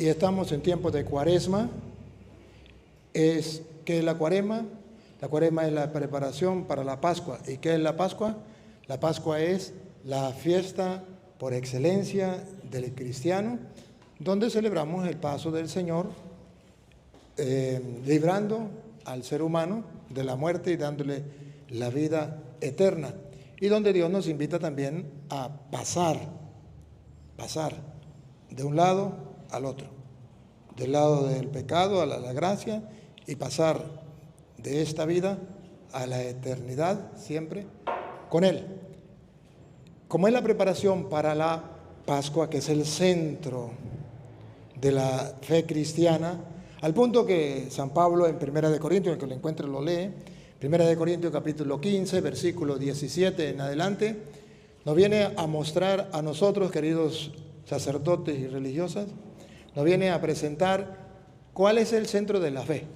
y estamos en tiempos de Cuaresma. ¿Qué es la Cuaresma? La Cuaresma es la preparación para la Pascua. ¿Y qué es la Pascua? La Pascua es la fiesta por excelencia del cristiano, donde celebramos el paso del Señor, librando al ser humano de la muerte y dándole la vida eterna. Y donde Dios nos invita también a pasar de un lado al otro, del lado del pecado a la gracia, y pasar de esta vida a la eternidad siempre con Él. Como es la preparación para la Pascua, que es el centro de la fe cristiana, al punto que San Pablo en 1 Corintios, el que lo encuentre lo lee, 1 Corintios capítulo 15, versículo 17 en adelante, nos viene a mostrar a nosotros, queridos sacerdotes y religiosas, nos viene a presentar cuál es el centro de la fe.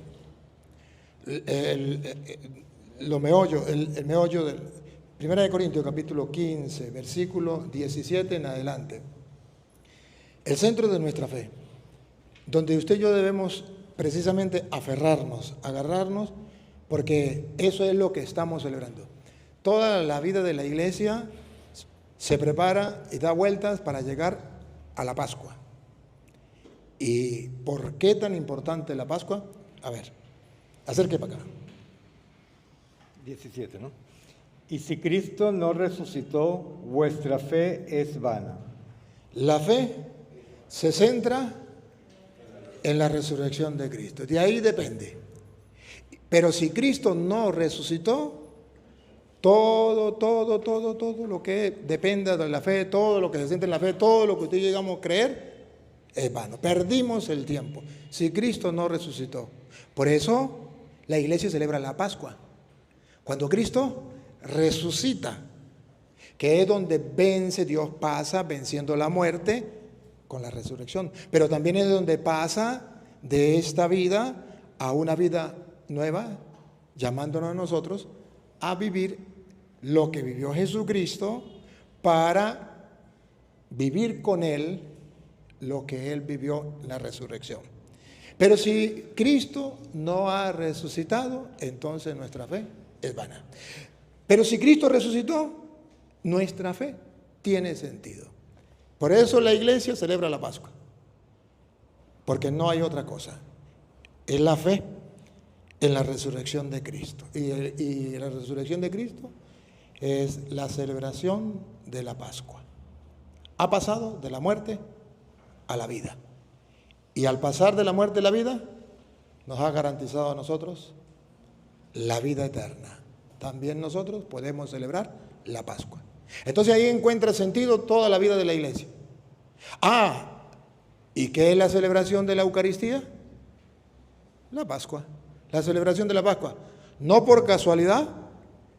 El meollo del 1 Corintios capítulo 15, versículo 17 en adelante. El centro de nuestra fe, donde usted y yo debemos precisamente aferrarnos, agarrarnos, porque eso es lo que estamos celebrando. Toda la vida de la iglesia se prepara y da vueltas para llegar a la Pascua. ¿Y por qué tan importante la Pascua? A ver, acerque para acá. 17, ¿no? Y si Cristo no resucitó, vuestra fe es vana. La fe se centra en la resurrección de Cristo. De ahí depende. Pero si Cristo no resucitó, todo lo que dependa de la fe, todo lo que se centra en la fe, todo lo que usted llegamos a creer, es vano. Perdimos el tiempo si Cristo no resucitó. Por eso la iglesia celebra la Pascua. Cuando Cristo resucita, que es donde vence, Dios pasa venciendo la muerte con la resurrección. Pero también es donde pasa de esta vida a una vida nueva, llamándonos a nosotros a vivir lo que vivió Jesucristo, para vivir con Él lo que Él vivió en la resurrección. Pero si Cristo no ha resucitado, entonces nuestra fe es vana. Pero si Cristo resucitó, nuestra fe tiene sentido. Por eso la iglesia celebra la Pascua, porque no hay otra cosa. Es la fe en la resurrección de Cristo. Y la resurrección de Cristo es la celebración de la Pascua. Ha pasado de la muerte a la vida. Y al pasar de la muerte a la vida, nos ha garantizado a nosotros la vida eterna. También nosotros podemos celebrar la Pascua. Entonces ahí encuentra sentido toda la vida de la iglesia. ¿Y qué es la celebración de la Eucaristía? La Pascua. La celebración de la Pascua. No por casualidad,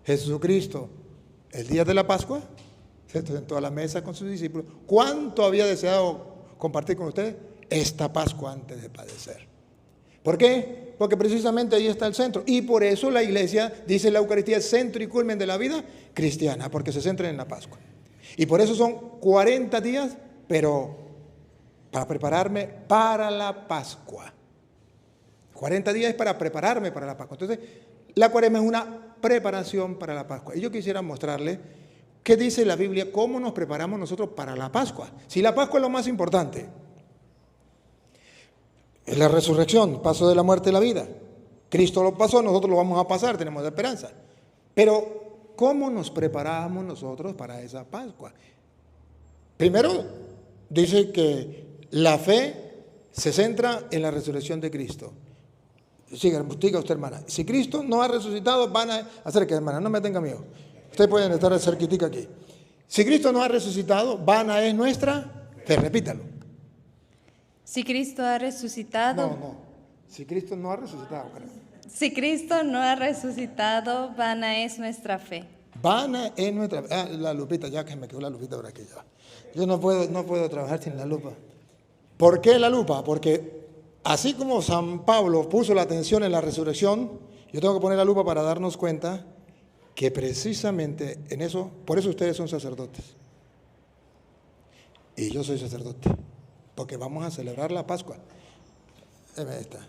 Jesucristo, el día de la Pascua, se sentó a la mesa con sus discípulos. ¿Cuánto había deseado compartir con ustedes esta Pascua antes de padecer? ¿Por qué? Porque precisamente ahí está el centro. Y por eso la iglesia dice la Eucaristía es centro y culmen de la vida cristiana, porque se centra en la Pascua. Y por eso son 40 días, pero para prepararme para la Pascua. 40 días es para prepararme para la Pascua. Entonces, la Cuaresma es una preparación para la Pascua. Y yo quisiera mostrarle qué dice la Biblia, cómo nos preparamos nosotros para la Pascua. Si la Pascua es lo más importante, es la resurrección, paso de la muerte a la vida. Cristo lo pasó, nosotros lo vamos a pasar, tenemos esperanza. Pero, ¿cómo nos preparamos nosotros para esa Pascua? Primero, dice que la fe se centra en la resurrección de Cristo. Diga usted, hermana, si Cristo no ha resucitado, van a hacer que, hermana, no me tenga miedo. Ustedes pueden estar cerquitica aquí. Si Cristo no ha resucitado, vana es nuestra fe, repítalo. Si Cristo ha resucitado. No. Si Cristo no ha resucitado, creo. Si Cristo no ha resucitado, vana es nuestra fe. Vana es nuestra fe. La lupita, ya que me quedó la lupita por aquí ya. Yo no puedo trabajar sin la lupa. ¿Por qué la lupa? Porque así como San Pablo puso la atención en la resurrección, yo tengo que poner la lupa para darnos cuenta que precisamente en eso, por eso ustedes son sacerdotes. Y yo soy sacerdote. porque vamos a celebrar la Pascua. Esta.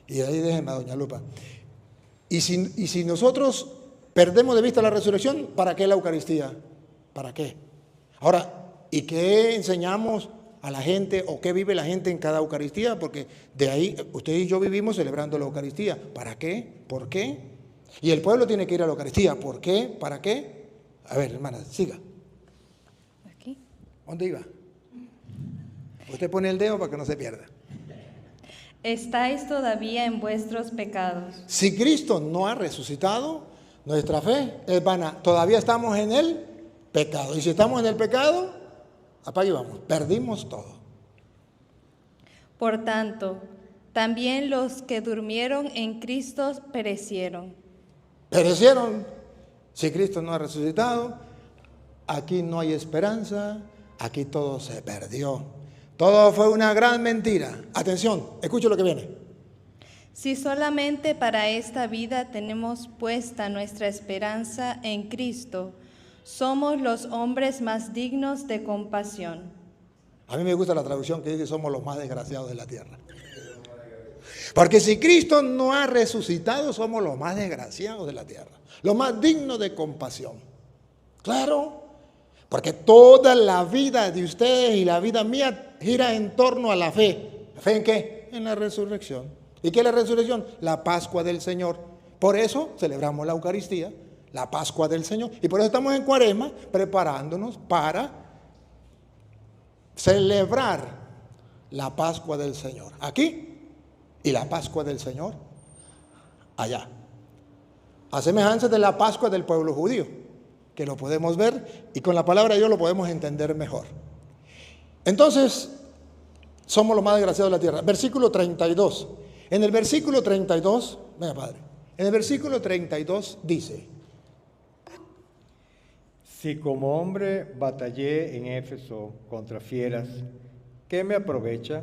Y ahí déjenme a doña Lupa. Y si nosotros perdemos de vista la resurrección, ¿para qué la Eucaristía? ¿Para qué? Ahora, ¿y qué enseñamos a la gente o qué vive la gente en cada Eucaristía? Porque de ahí usted y yo vivimos celebrando la Eucaristía. ¿Para qué? ¿Por qué? Y el pueblo tiene que ir a la Eucaristía. ¿Por qué? ¿Para qué? A ver, hermana, siga. Aquí. ¿Dónde iba? Usted pone el dedo para que no se pierda. Estáis todavía en vuestros pecados. Si Cristo no ha resucitado, nuestra fe es vana. Todavía estamos en el pecado. Y si estamos en el pecado, apague y vamos, perdimos todo. Por tanto, también los que durmieron en Cristo perecieron. Perecieron. Si Cristo no ha resucitado, aquí no hay esperanza, aquí todo se perdió. Todo fue una gran mentira. Atención, escuche lo que viene. Si solamente para esta vida tenemos puesta nuestra esperanza en Cristo, somos los hombres más dignos de compasión. A mí me gusta la traducción que dice somos los más desgraciados de la tierra. Porque si Cristo no ha resucitado, somos los más desgraciados de la tierra, los más dignos de compasión. Claro, porque toda la vida de ustedes y la vida mía gira en torno a la fe. ¿Fe en qué? En la resurrección. ¿Y qué es la resurrección? La Pascua del Señor. Por eso celebramos la Eucaristía, la Pascua del Señor. Y por eso estamos en Cuaresma preparándonos para celebrar la Pascua del Señor. Aquí y la Pascua del Señor allá. A semejanza de la Pascua del pueblo judío, que lo podemos ver y con la palabra de Dios lo podemos entender mejor. Entonces, somos los más desgraciados de la tierra. Versículo 32. En el versículo 32, venga padre, en el versículo 32 dice: Si como hombre batallé en Éfeso contra fieras, ¿qué me aprovecha?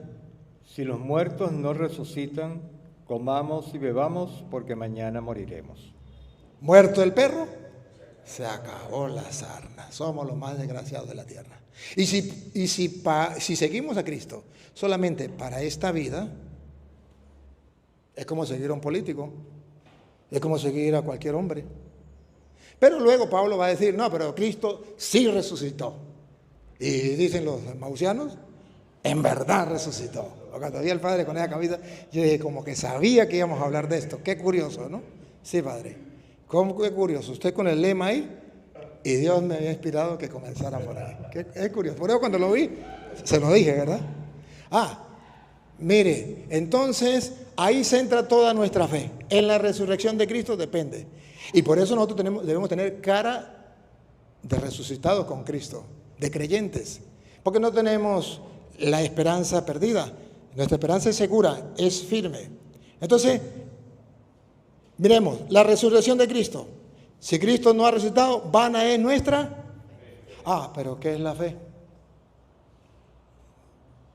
Si los muertos no resucitan, comamos y bebamos, porque mañana moriremos. Muerto el perro, se acabó la sarna. Somos los más desgraciados de la tierra. Y si seguimos a Cristo solamente para esta vida, es como seguir a un político, es como seguir a cualquier hombre. Pero luego Pablo va a decir, no, pero Cristo sí resucitó. Y dicen los mausianos, en verdad resucitó. Cuando vi al padre con esa camisa, yo dije, como que sabía que íbamos a hablar de esto. Qué curioso, ¿no? Sí, padre. ¿Cómo qué curioso? Usted con el lema ahí, y Dios me había inspirado que comenzara por ahí. Es curioso. Por eso cuando lo vi, se lo dije, ¿verdad? Mire, entonces ahí se centra toda nuestra fe. En la resurrección de Cristo depende. Y por eso nosotros debemos tener cara de resucitados con Cristo, de creyentes. Porque no tenemos la esperanza perdida. Nuestra esperanza es segura, es firme. Entonces, miremos, la resurrección de Cristo. Si Cristo no ha resucitado, vana es nuestra. Pero ¿qué es la fe?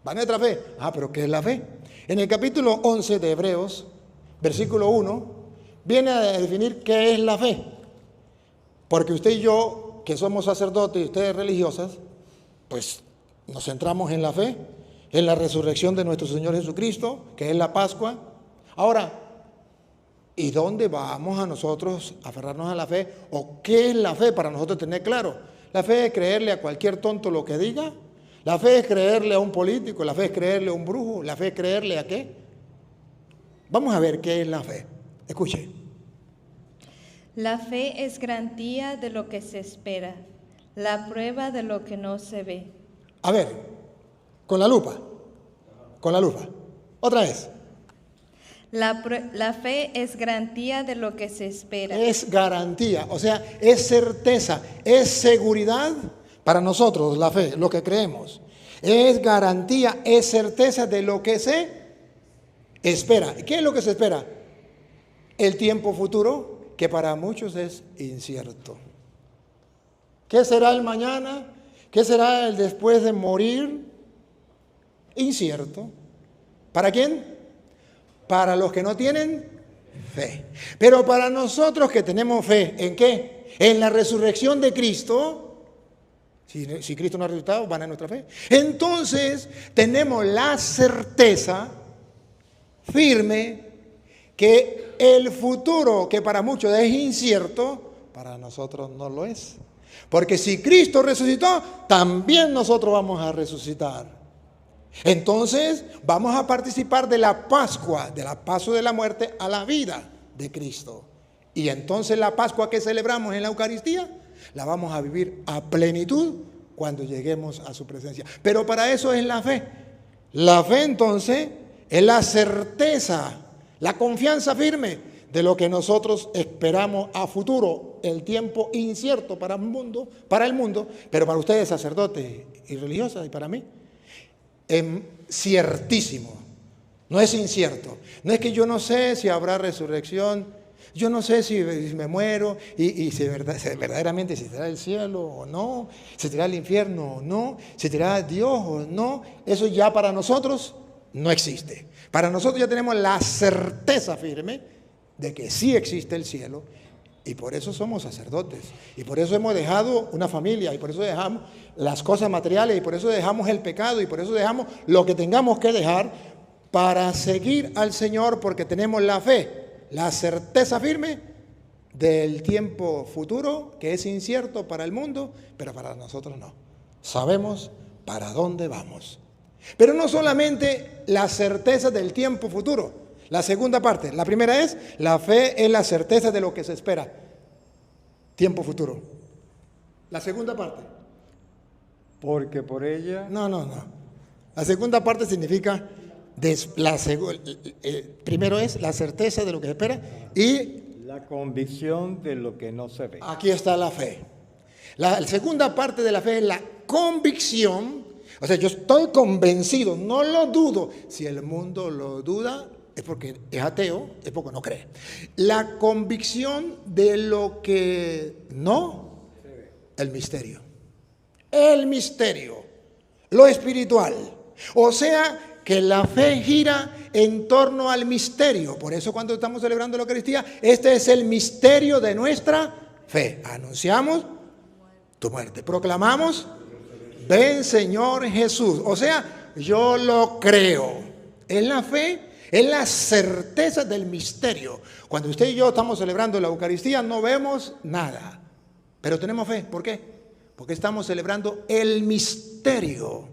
¿Va nuestra fe? Pero ¿qué es la fe? En el capítulo 11 de Hebreos, versículo 1, viene a definir qué es la fe. Porque usted y yo, que somos sacerdotes y ustedes religiosas, pues nos centramos en la fe, en la resurrección de nuestro Señor Jesucristo, que es la Pascua. Ahora, ¿y dónde vamos a nosotros a aferrarnos a la fe? ¿O qué es la fe para nosotros tener claro? La fe es creerle a cualquier tonto lo que diga. La fe es creerle a un político. La fe es creerle a un brujo. La fe es creerle a qué. Vamos a ver qué es la fe. Escuche. La fe es garantía de lo que se espera, la prueba de lo que no se ve. A ver, con la lupa. Otra vez. La fe es garantía de lo que se espera. Es garantía, o sea, es certeza, es seguridad para nosotros, la fe, lo que creemos. Es garantía, es certeza de lo que se espera. ¿Qué es lo que se espera? El tiempo futuro, que para muchos es incierto. ¿Qué será el mañana? ¿Qué será el después de morir? Incierto. ¿Para quién? Para los que no tienen fe. Pero para nosotros que tenemos fe, ¿en qué? En la resurrección de Cristo, Si Cristo no ha resucitado, van a nuestra fe. Entonces tenemos la certeza firme que el futuro, que para muchos es incierto, para nosotros no lo es. Porque si Cristo resucitó, también nosotros vamos a resucitar. Entonces vamos a participar de la Pascua, de la paso de la muerte a la vida de Cristo. Y entonces la Pascua que celebramos en la Eucaristía, la vamos a vivir a plenitud cuando lleguemos a su presencia. Pero para eso es la fe. La fe entonces es la certeza, la confianza firme de lo que nosotros esperamos a futuro, el tiempo incierto para el mundo, pero para ustedes sacerdotes y religiosas y para mí, es ciertísimo, no es incierto. No es que yo no sé si habrá resurrección, yo no sé si me muero y si verdaderamente se irá al cielo o no, se irá al infierno o no, se irá a Dios o no. Eso ya para nosotros no existe. Para nosotros ya tenemos la certeza firme de que sí existe el cielo y por eso somos sacerdotes y por eso hemos dejado una familia y por eso dejamos las cosas materiales y por eso dejamos el pecado y por eso dejamos lo que tengamos que dejar para seguir al Señor, porque tenemos la fe, la certeza firme del tiempo futuro que es incierto para el mundo, pero para nosotros no. Sabemos para dónde vamos. Pero no solamente la certeza del tiempo futuro. La segunda parte, la primera es, la fe es la certeza de lo que se espera. Tiempo futuro. La segunda parte. Porque por ella... No. La segunda parte significa, primero es la certeza de lo que se espera y... la convicción de lo que no se ve. Aquí está la fe. La segunda parte de la fe es la convicción. O sea, yo estoy convencido, no lo dudo. Si el mundo lo duda, es porque es ateo, es porque no cree. La convicción de lo que no, el misterio. El misterio, lo espiritual. O sea, que la fe gira en torno al misterio. Por eso cuando estamos celebrando la Eucaristía, este es el misterio de nuestra fe. Anunciamos tu muerte. Proclamamos, ven Señor Jesús. O sea, yo lo creo. Es la fe, es la certeza del misterio. Cuando usted y yo estamos celebrando la Eucaristía no vemos nada, pero tenemos fe. ¿Por qué? Porque estamos celebrando el misterio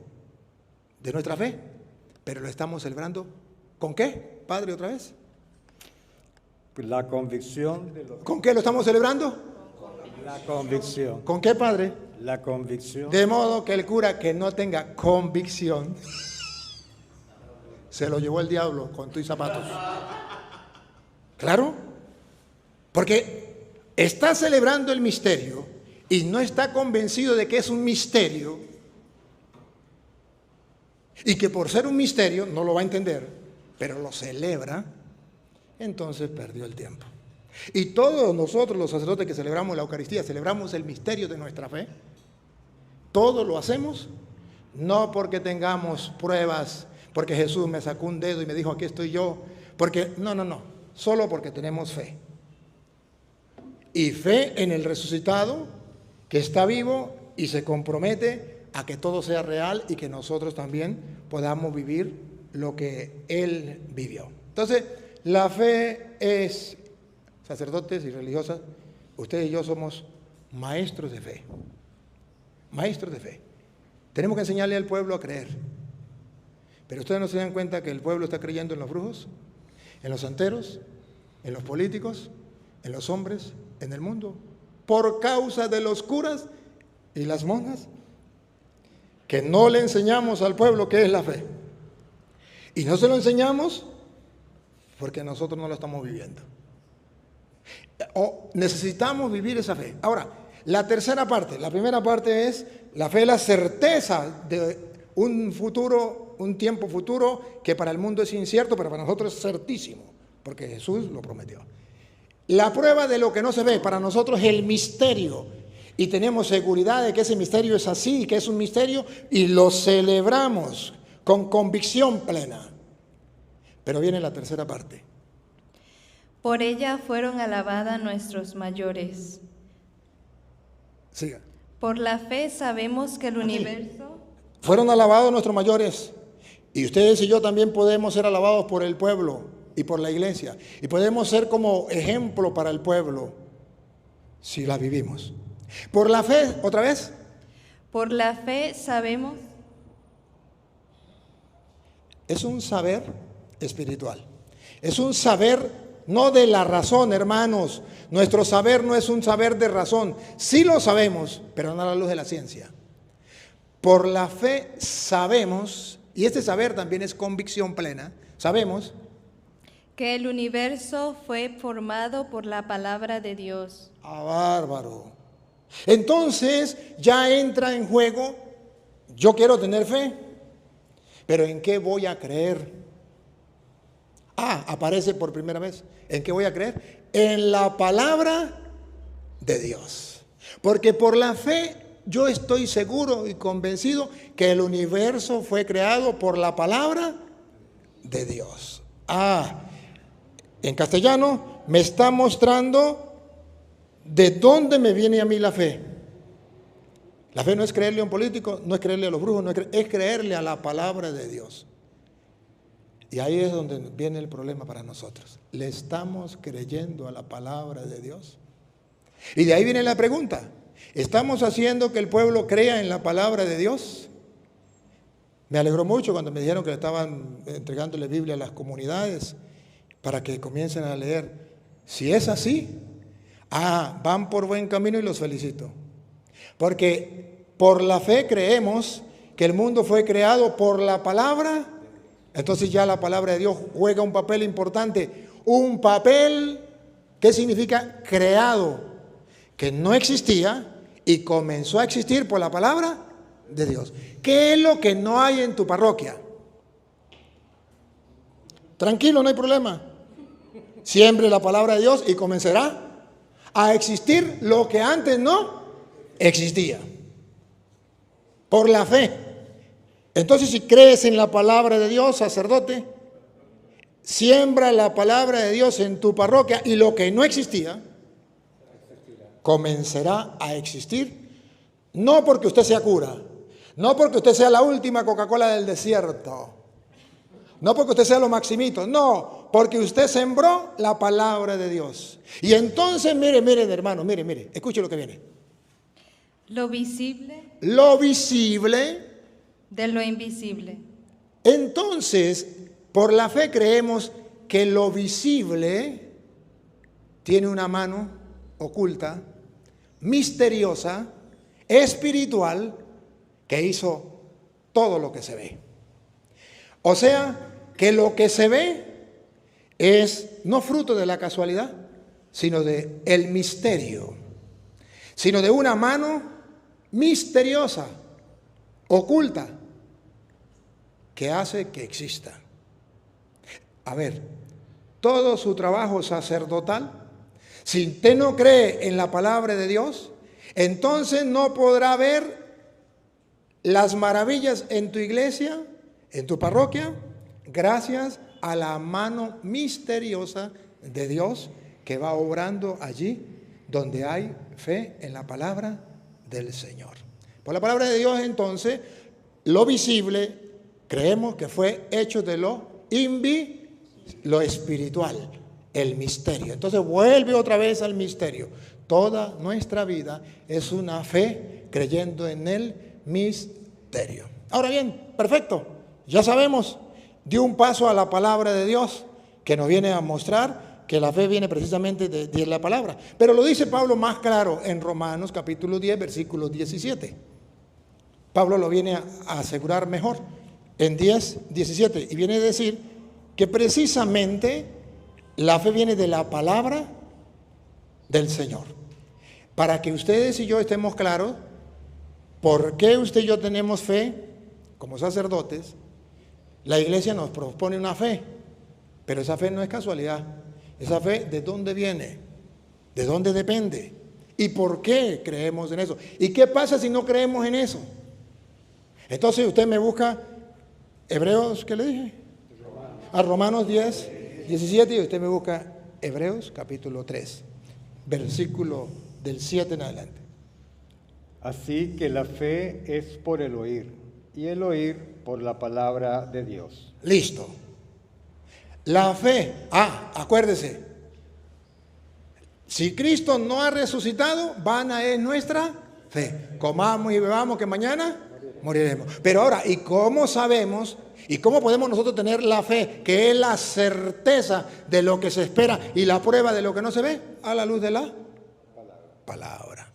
de nuestra fe, pero lo estamos celebrando ¿con qué, Padre, otra vez? La convicción de lo... ¿Con qué lo estamos celebrando? La convicción. ¿Con qué, Padre? La convicción. De modo que el cura que no tenga convicción se lo llevó el diablo con tus zapatos. ¿Claro? Porque está celebrando el misterio y no está convencido de que es un misterio y que por ser un misterio no lo va a entender, pero lo celebra, entonces perdió el tiempo. Y todos nosotros los sacerdotes que celebramos la Eucaristía, celebramos el misterio de nuestra fe. Todo lo hacemos no porque tengamos pruebas, porque Jesús me sacó un dedo y me dijo aquí estoy yo, porque no, solo porque tenemos fe. Y fe en el resucitado que está vivo y se compromete a que todo sea real y que nosotros también podamos vivir lo que Él vivió. Entonces, la fe es, sacerdotes y religiosas, ustedes y yo somos maestros de fe. Maestros de fe. Tenemos que enseñarle al pueblo a creer. Pero ustedes no se dan cuenta que el pueblo está creyendo en los brujos, en los santeros, en los políticos, en los hombres, en el mundo, por causa de los curas y las monjas, que no le enseñamos al pueblo qué es la fe. Y no se lo enseñamos porque nosotros no lo estamos viviendo. O necesitamos vivir esa fe. Ahora, la tercera parte, la primera parte es la fe, la certeza de un futuro, un tiempo futuro que para el mundo es incierto, pero para nosotros es certísimo, porque Jesús lo prometió. La prueba de lo que no se ve, para nosotros es el misterio. Y tenemos seguridad de que ese misterio es así, que es un misterio, y lo celebramos con convicción plena. Pero viene la tercera parte. Por ella fueron alabadas nuestros mayores. Siga. Por la fe sabemos que el universo... Fueron alabados nuestros mayores. Y ustedes y yo también podemos ser alabados por el pueblo y por la iglesia. Y podemos ser como ejemplo para el pueblo si la vivimos. Por la fe, otra vez. Por la fe sabemos... Es un saber espiritual. Es un saber no de la razón, hermanos. Nuestro saber no es un saber de razón. Sí lo sabemos, pero no a la luz de la ciencia. Por la fe sabemos, y este saber también es convicción plena, sabemos que el universo fue formado por la palabra de Dios. ¡Ah, bárbaro! Entonces ya entra en juego, yo quiero tener fe, pero ¿en qué voy a creer? Aparece por primera vez. ¿En qué voy a creer? En la palabra de Dios. Porque por la fe yo estoy seguro y convencido que el universo fue creado por la palabra de Dios. En castellano me está mostrando de dónde me viene a mí la fe. La fe no es creerle a un político, no es creerle a los brujos, es creerle a la palabra de Dios. Y ahí es donde viene el problema para nosotros. ¿Le estamos creyendo a la palabra de Dios? Y de ahí viene la pregunta. ¿Estamos haciendo que el pueblo crea en la palabra de Dios? Me alegró mucho cuando me dijeron que le estaban entregándole Biblia a las comunidades para que comiencen a leer. Si es así, van por buen camino y los felicito. Porque por la fe creemos que el mundo fue creado por la palabra. Entonces ya la palabra de Dios juega un papel importante. Un papel, ¿qué significa? Creado, que no existía y comenzó a existir por la palabra de Dios. ¿Qué es lo que no hay en tu parroquia? Tranquilo, no hay problema. Siembre la palabra de Dios y comenzará a existir lo que antes no existía. Por la fe. Entonces, si crees en la palabra de Dios, sacerdote, siembra la palabra de Dios en tu parroquia y lo que no existía comenzará a existir. No porque usted sea cura, no porque usted sea la última Coca-Cola del desierto, no porque usted sea lo maximito, no, porque usted sembró la palabra de Dios. Y entonces, mire, hermano, mire, escuche lo que viene. Lo visible de lo invisible. Entonces, por la fe creemos que lo visible tiene una mano oculta, misteriosa, espiritual, que hizo todo lo que se ve. O sea, que lo que se ve es no fruto de la casualidad, sino de el misterio, sino de una mano misteriosa, oculta, que hace que exista. A ver, todo su trabajo sacerdotal, si usted no cree en la palabra de Dios, entonces no podrá ver las maravillas en tu iglesia, en tu parroquia, gracias a la mano misteriosa de Dios que va obrando allí donde hay fe en la palabra del Señor. Por la palabra de Dios, entonces, lo visible creemos que fue hecho de lo espiritual, el misterio. Entonces vuelve otra vez al misterio. Toda nuestra vida es una fe creyendo en el misterio. Ahora bien, perfecto, ya sabemos, dio un paso a la palabra de Dios que nos viene a mostrar que la fe viene precisamente de la palabra. Pero lo dice Pablo más claro en Romanos capítulo 10, versículo 17. Pablo lo viene a asegurar mejor en 10, 17 y viene a decir que precisamente la fe viene de la palabra del Señor. Para que ustedes y yo estemos claros por qué usted y yo tenemos fe como sacerdotes, la iglesia nos propone una fe, pero esa fe no es casualidad. Esa fe, ¿de dónde viene? ¿De dónde depende? ¿Y por qué creemos en eso? ¿Y qué pasa si no creemos en eso? Entonces usted me busca Hebreos, ¿qué le dije? A Romanos 10, 17 y usted me busca Hebreos capítulo 3, versículo del 7 en adelante. Así que la fe es por el oír, y el oír por la palabra de Dios. Listo. La fe, acuérdese, si Cristo no ha resucitado, vana es nuestra fe. Comamos y bebamos que mañana moriremos. Pero ahora, ¿y cómo sabemos y cómo podemos nosotros tener la fe, que es la certeza de lo que se espera y la prueba de lo que no se ve? A la luz de la palabra.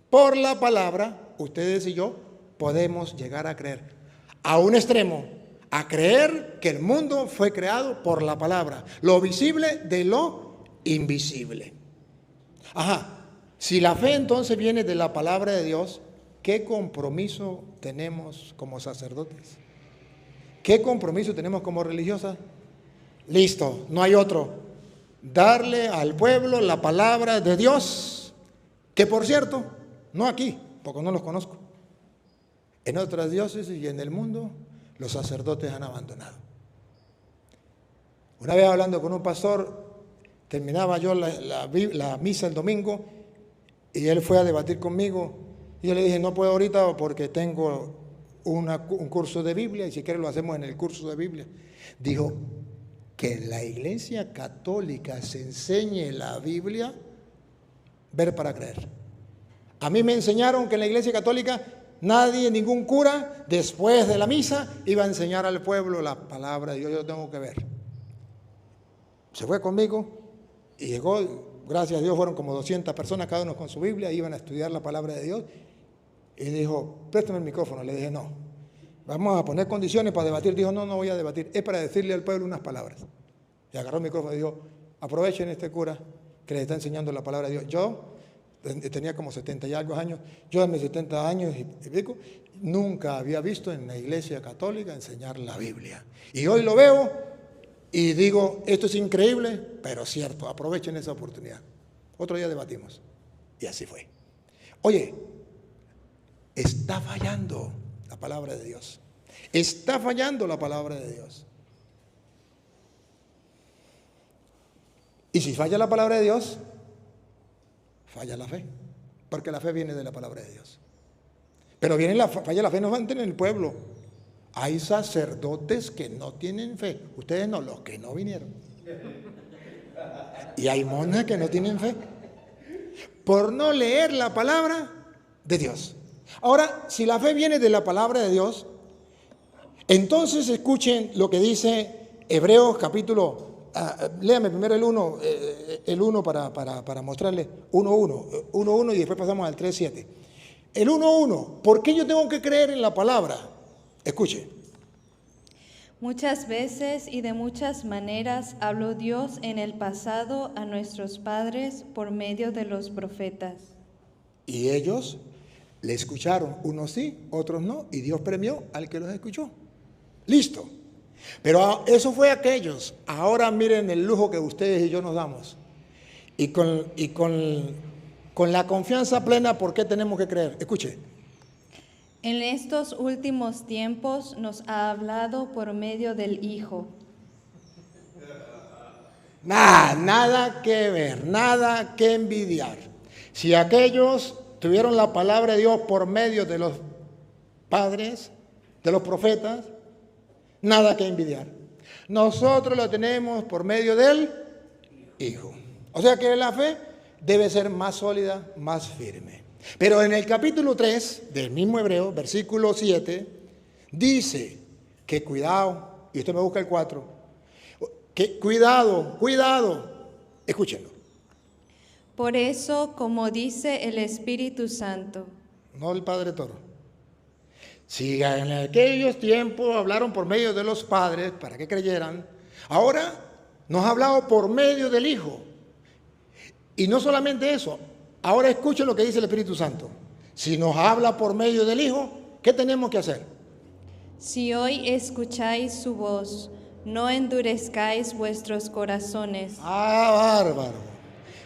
Por la palabra, ustedes y yo podemos llegar a creer a un extremo, a creer que el mundo fue creado por la palabra, lo visible de lo invisible. Si la fe entonces viene de la palabra de Dios, ¿qué compromiso tenemos como sacerdotes? ¿Qué compromiso tenemos como religiosas? Listo, no hay otro. Darle al pueblo la palabra de Dios, que por cierto, no aquí, porque no los conozco. En otras diócesis y en el mundo, los sacerdotes han abandonado. Una vez hablando con un pastor, terminaba yo la misa el domingo y él fue a debatir conmigo. Y yo le dije, no puedo ahorita porque tengo un curso de Biblia y si quiere lo hacemos en el curso de Biblia. Dijo, que en la Iglesia Católica se enseñe la Biblia, ver para creer. A mí me enseñaron que en la Iglesia Católica nadie, ningún cura, después de la misa, iba a enseñar al pueblo la palabra de Dios. Yo lo tengo que ver. Se fue conmigo y llegó, gracias a Dios, fueron como 200 personas, cada uno con su Biblia, iban a estudiar la palabra de Dios. Y dijo, préstame el micrófono. Le dije, no, vamos a poner condiciones para debatir. Dijo, no voy a debatir, es para decirle al pueblo unas palabras. Y agarró el micrófono y dijo, aprovechen este cura que les está enseñando la palabra de Dios. Yo tenía como 70 y algo años, yo en mis 70 años y pico, nunca había visto en la Iglesia Católica enseñar la Biblia. Y hoy lo veo y digo, esto es increíble, pero cierto, aprovechen esa oportunidad. Otro día debatimos. Y así fue. Oye, está fallando la palabra de Dios. Está fallando la palabra de Dios. Y si falla la palabra de Dios, falla la fe, porque la fe viene de la palabra de Dios. Pero falla la fe no en el pueblo. Hay sacerdotes que no tienen fe. Ustedes no, los que no vinieron. Y hay monjas que no tienen fe por no leer la palabra de Dios. Ahora, si la fe viene de la palabra de Dios, entonces escuchen lo que dice Hebreos capítulo. Léame primero el 1 para mostrarle 1.1 y después pasamos al 3.7. El 1.1, ¿por qué yo tengo que creer en la palabra? Escuche. Muchas veces y de muchas maneras habló Dios en el pasado a nuestros padres por medio de los profetas. Y ellos le escucharon, unos sí, otros no, y Dios premió al que los escuchó. Listo. Pero eso fue aquellos. Ahora miren el lujo que ustedes y yo nos damos. Y con la confianza plena, ¿por qué tenemos que creer? Escuche. En estos últimos tiempos nos ha hablado por medio del Hijo. Nada que ver, nada que envidiar. Si aquellos tuvieron la palabra de Dios por medio de los padres, de los profetas, nada que envidiar. Nosotros lo tenemos por medio del Hijo. O sea que la fe debe ser más sólida, más firme. Pero en el capítulo 3 del mismo Hebreo, versículo 7, dice que cuidado, y usted me busca el 4, que cuidado, escúchenlo. Por eso, como dice el Espíritu Santo. No el Padre Toro. Si en aquellos tiempos hablaron por medio de los padres para que creyeran, ahora nos ha hablado por medio del Hijo. Y no solamente eso, ahora escuchen lo que dice el Espíritu Santo. Si nos habla por medio del Hijo, ¿qué tenemos que hacer? Si hoy escucháis su voz, no endurezcáis vuestros corazones. Bárbaro.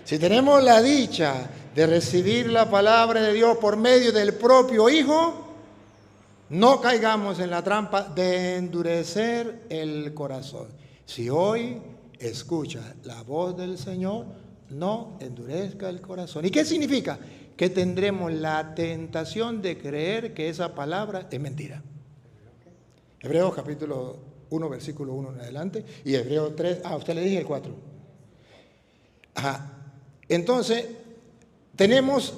Si tenemos la dicha de recibir la palabra de Dios por medio del propio Hijo, no caigamos en la trampa de endurecer el corazón. Si hoy escucha la voz del Señor, no endurezca el corazón. ¿Y qué significa? que tendremos la tentación de creer que esa palabra es mentira. Hebreos capítulo 1, versículo 1 en adelante, y Hebreos 3, usted le dije el 4. Ajá. Entonces, tenemos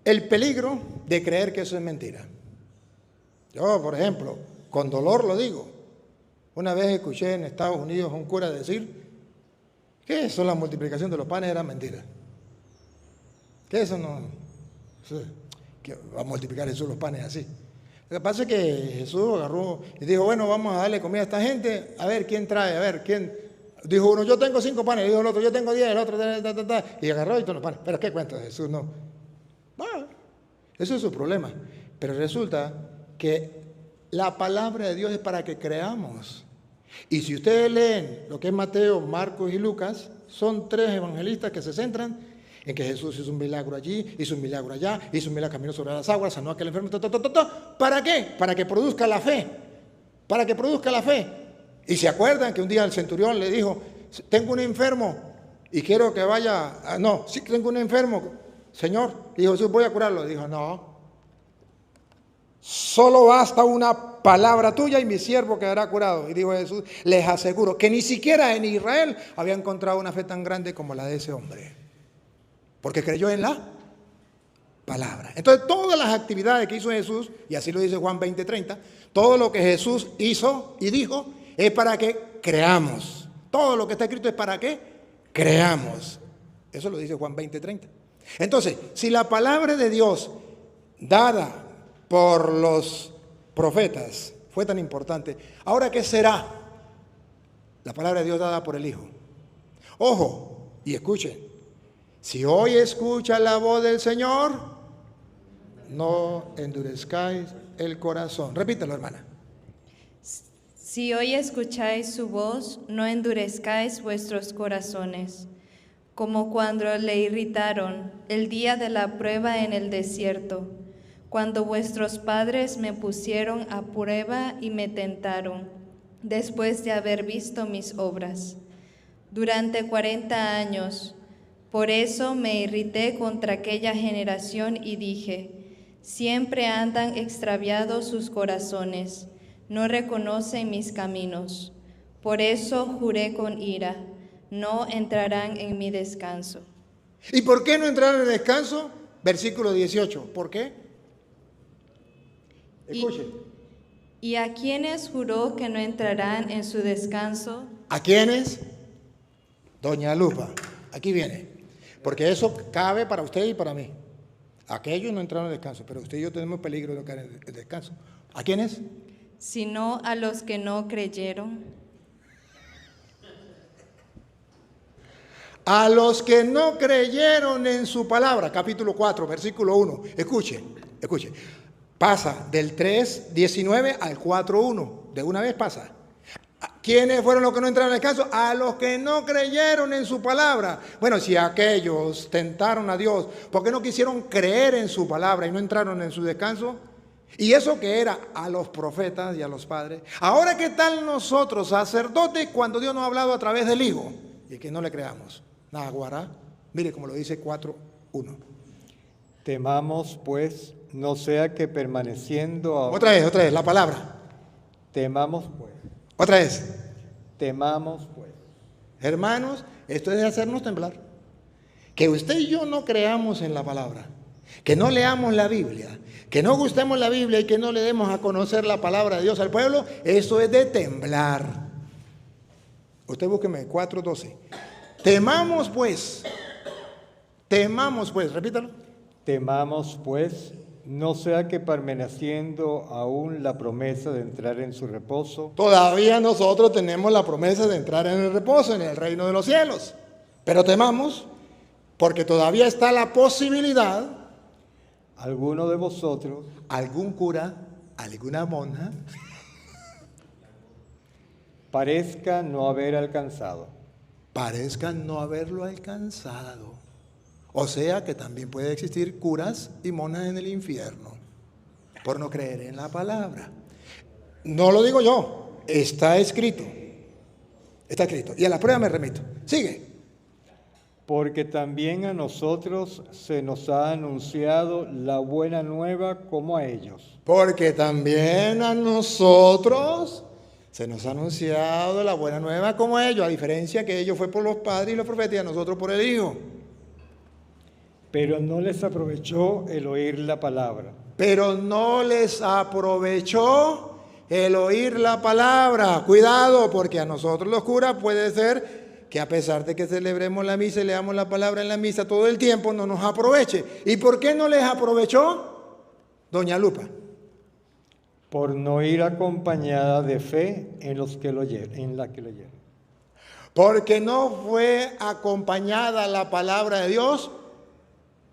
el peligro de creer que eso es mentira. Yo, por ejemplo, con dolor lo digo. Una vez escuché en Estados Unidos a un cura decir que eso, la multiplicación de los panes, era mentira. Que eso no, que va a multiplicar Jesús los panes así. Lo que pasa es que Jesús agarró y dijo, bueno, vamos a darle comida a esta gente, a ver quién trae, a ver quién. Dijo uno, yo tengo 5 panes, dijo el otro, yo tengo 10, el otro, y agarró y todos los panes. Pero ¿qué cuenta Jesús? No. Eso es su problema. Pero resulta que la palabra de Dios es para que creamos. Y si ustedes leen lo que es Mateo, Marcos y Lucas, son 3 evangelistas que se centran en que Jesús hizo un milagro allí, hizo un milagro allá, hizo un milagro, caminó sobre las aguas, sanó a aquel enfermo, ¿Para qué? Para que produzca la fe. Para que produzca la fe. Y se acuerdan que un día el centurión le dijo, tengo un enfermo y quiero que vaya, sí, tengo un enfermo, Señor. Y dijo Jesús, voy a curarlo. Dijo, no. Solo basta una palabra tuya y mi siervo quedará curado. Y dijo Jesús, les aseguro que ni siquiera en Israel había encontrado una fe tan grande como la de ese hombre. Porque creyó en la palabra. Entonces, todas las actividades que hizo Jesús, y así lo dice Juan 20:30, todo lo que Jesús hizo y dijo es para que creamos. Todo lo que está escrito es para que creamos. Eso lo dice Juan 20:30. Entonces, si la palabra de Dios dada por los profetas fue tan importante, ¿ahora qué será la palabra de Dios dada por el Hijo? Ojo, y escuchen. Si hoy escucha la voz del Señor, no endurezcáis el corazón. Repítelo, hermana. Si hoy escucháis su voz, no endurezcáis vuestros corazones, como cuando le irritaron el día de la prueba en el desierto, cuando vuestros padres me pusieron a prueba y me tentaron, después de haber visto mis obras. Durante 40 años, por eso me irrité contra aquella generación y dije, siempre andan extraviados sus corazones, no reconocen mis caminos. Por eso juré con ira, no entrarán en mi descanso. ¿Y por qué no entraron en el descanso? Versículo 18, ¿por qué? Escuchen. ¿Y a quiénes juró que no entrarán en su descanso? ¿A quiénes? Doña Lupa, aquí viene. Porque eso cabe para usted y para mí. Aquellos no entraron en descanso, pero usted y yo tenemos peligro de no caer en descanso. ¿A quiénes? Sino a los que no creyeron. A los que no creyeron en su palabra. Capítulo 4, versículo 1. Escuchen. Pasa del 3:19 al 4:1. De una vez pasa. ¿Quiénes fueron los que no entraron en descanso? A los que no creyeron en su palabra. Bueno, si aquellos tentaron a Dios, ¿por qué no quisieron creer en su palabra y no entraron en su descanso? Y eso que era a los profetas y a los padres. Ahora, ¿qué tal nosotros, sacerdotes, cuando Dios nos ha hablado a través del Hijo? Y que no le creamos. Naguará, mire como lo dice 4:1. Temamos, pues, no sea que permaneciendo... Otra vez, la palabra. Temamos, pues. Otra vez. Temamos, pues. Hermanos, esto es hacernos temblar. Que usted y yo no creamos en la palabra, que no leamos la Biblia, que no gustemos la Biblia y que no le demos a conocer la palabra de Dios al pueblo, eso es de temblar. Usted búsqueme 4:12. Temamos pues, repítalo. Temamos pues, no sea que permaneciendo aún la promesa de entrar en su reposo. Todavía nosotros tenemos la promesa de entrar en el reposo, en el reino de los cielos. Pero temamos porque todavía está la posibilidad. Alguno de vosotros. Algún cura, alguna monja. Parezca no haber alcanzado. Parezca no haberlo alcanzado. O sea que también puede existir curas y monjas en el infierno por no creer en la palabra. No lo digo yo, está escrito. Está escrito. Y a la prueba me remito. Sigue. porque también a nosotros se nos ha anunciado la buena nueva como a ellos. Porque también a nosotros se nos ha anunciado la buena nueva como a ellos, a diferencia que ellos fue por los padres y los profetas y a nosotros por el Hijo. Pero no les aprovechó el oír la palabra. Pero no les aprovechó el oír la palabra. Cuidado, porque a nosotros los curas puede ser que a pesar de que celebremos la misa y leamos la palabra en la misa todo el tiempo, no nos aproveche. ¿Y por qué no les aprovechó? Doña Lupa. Por no ir acompañada de fe en los que lo oyeron, en la que lo oyeron. Porque no fue acompañada la palabra de Dios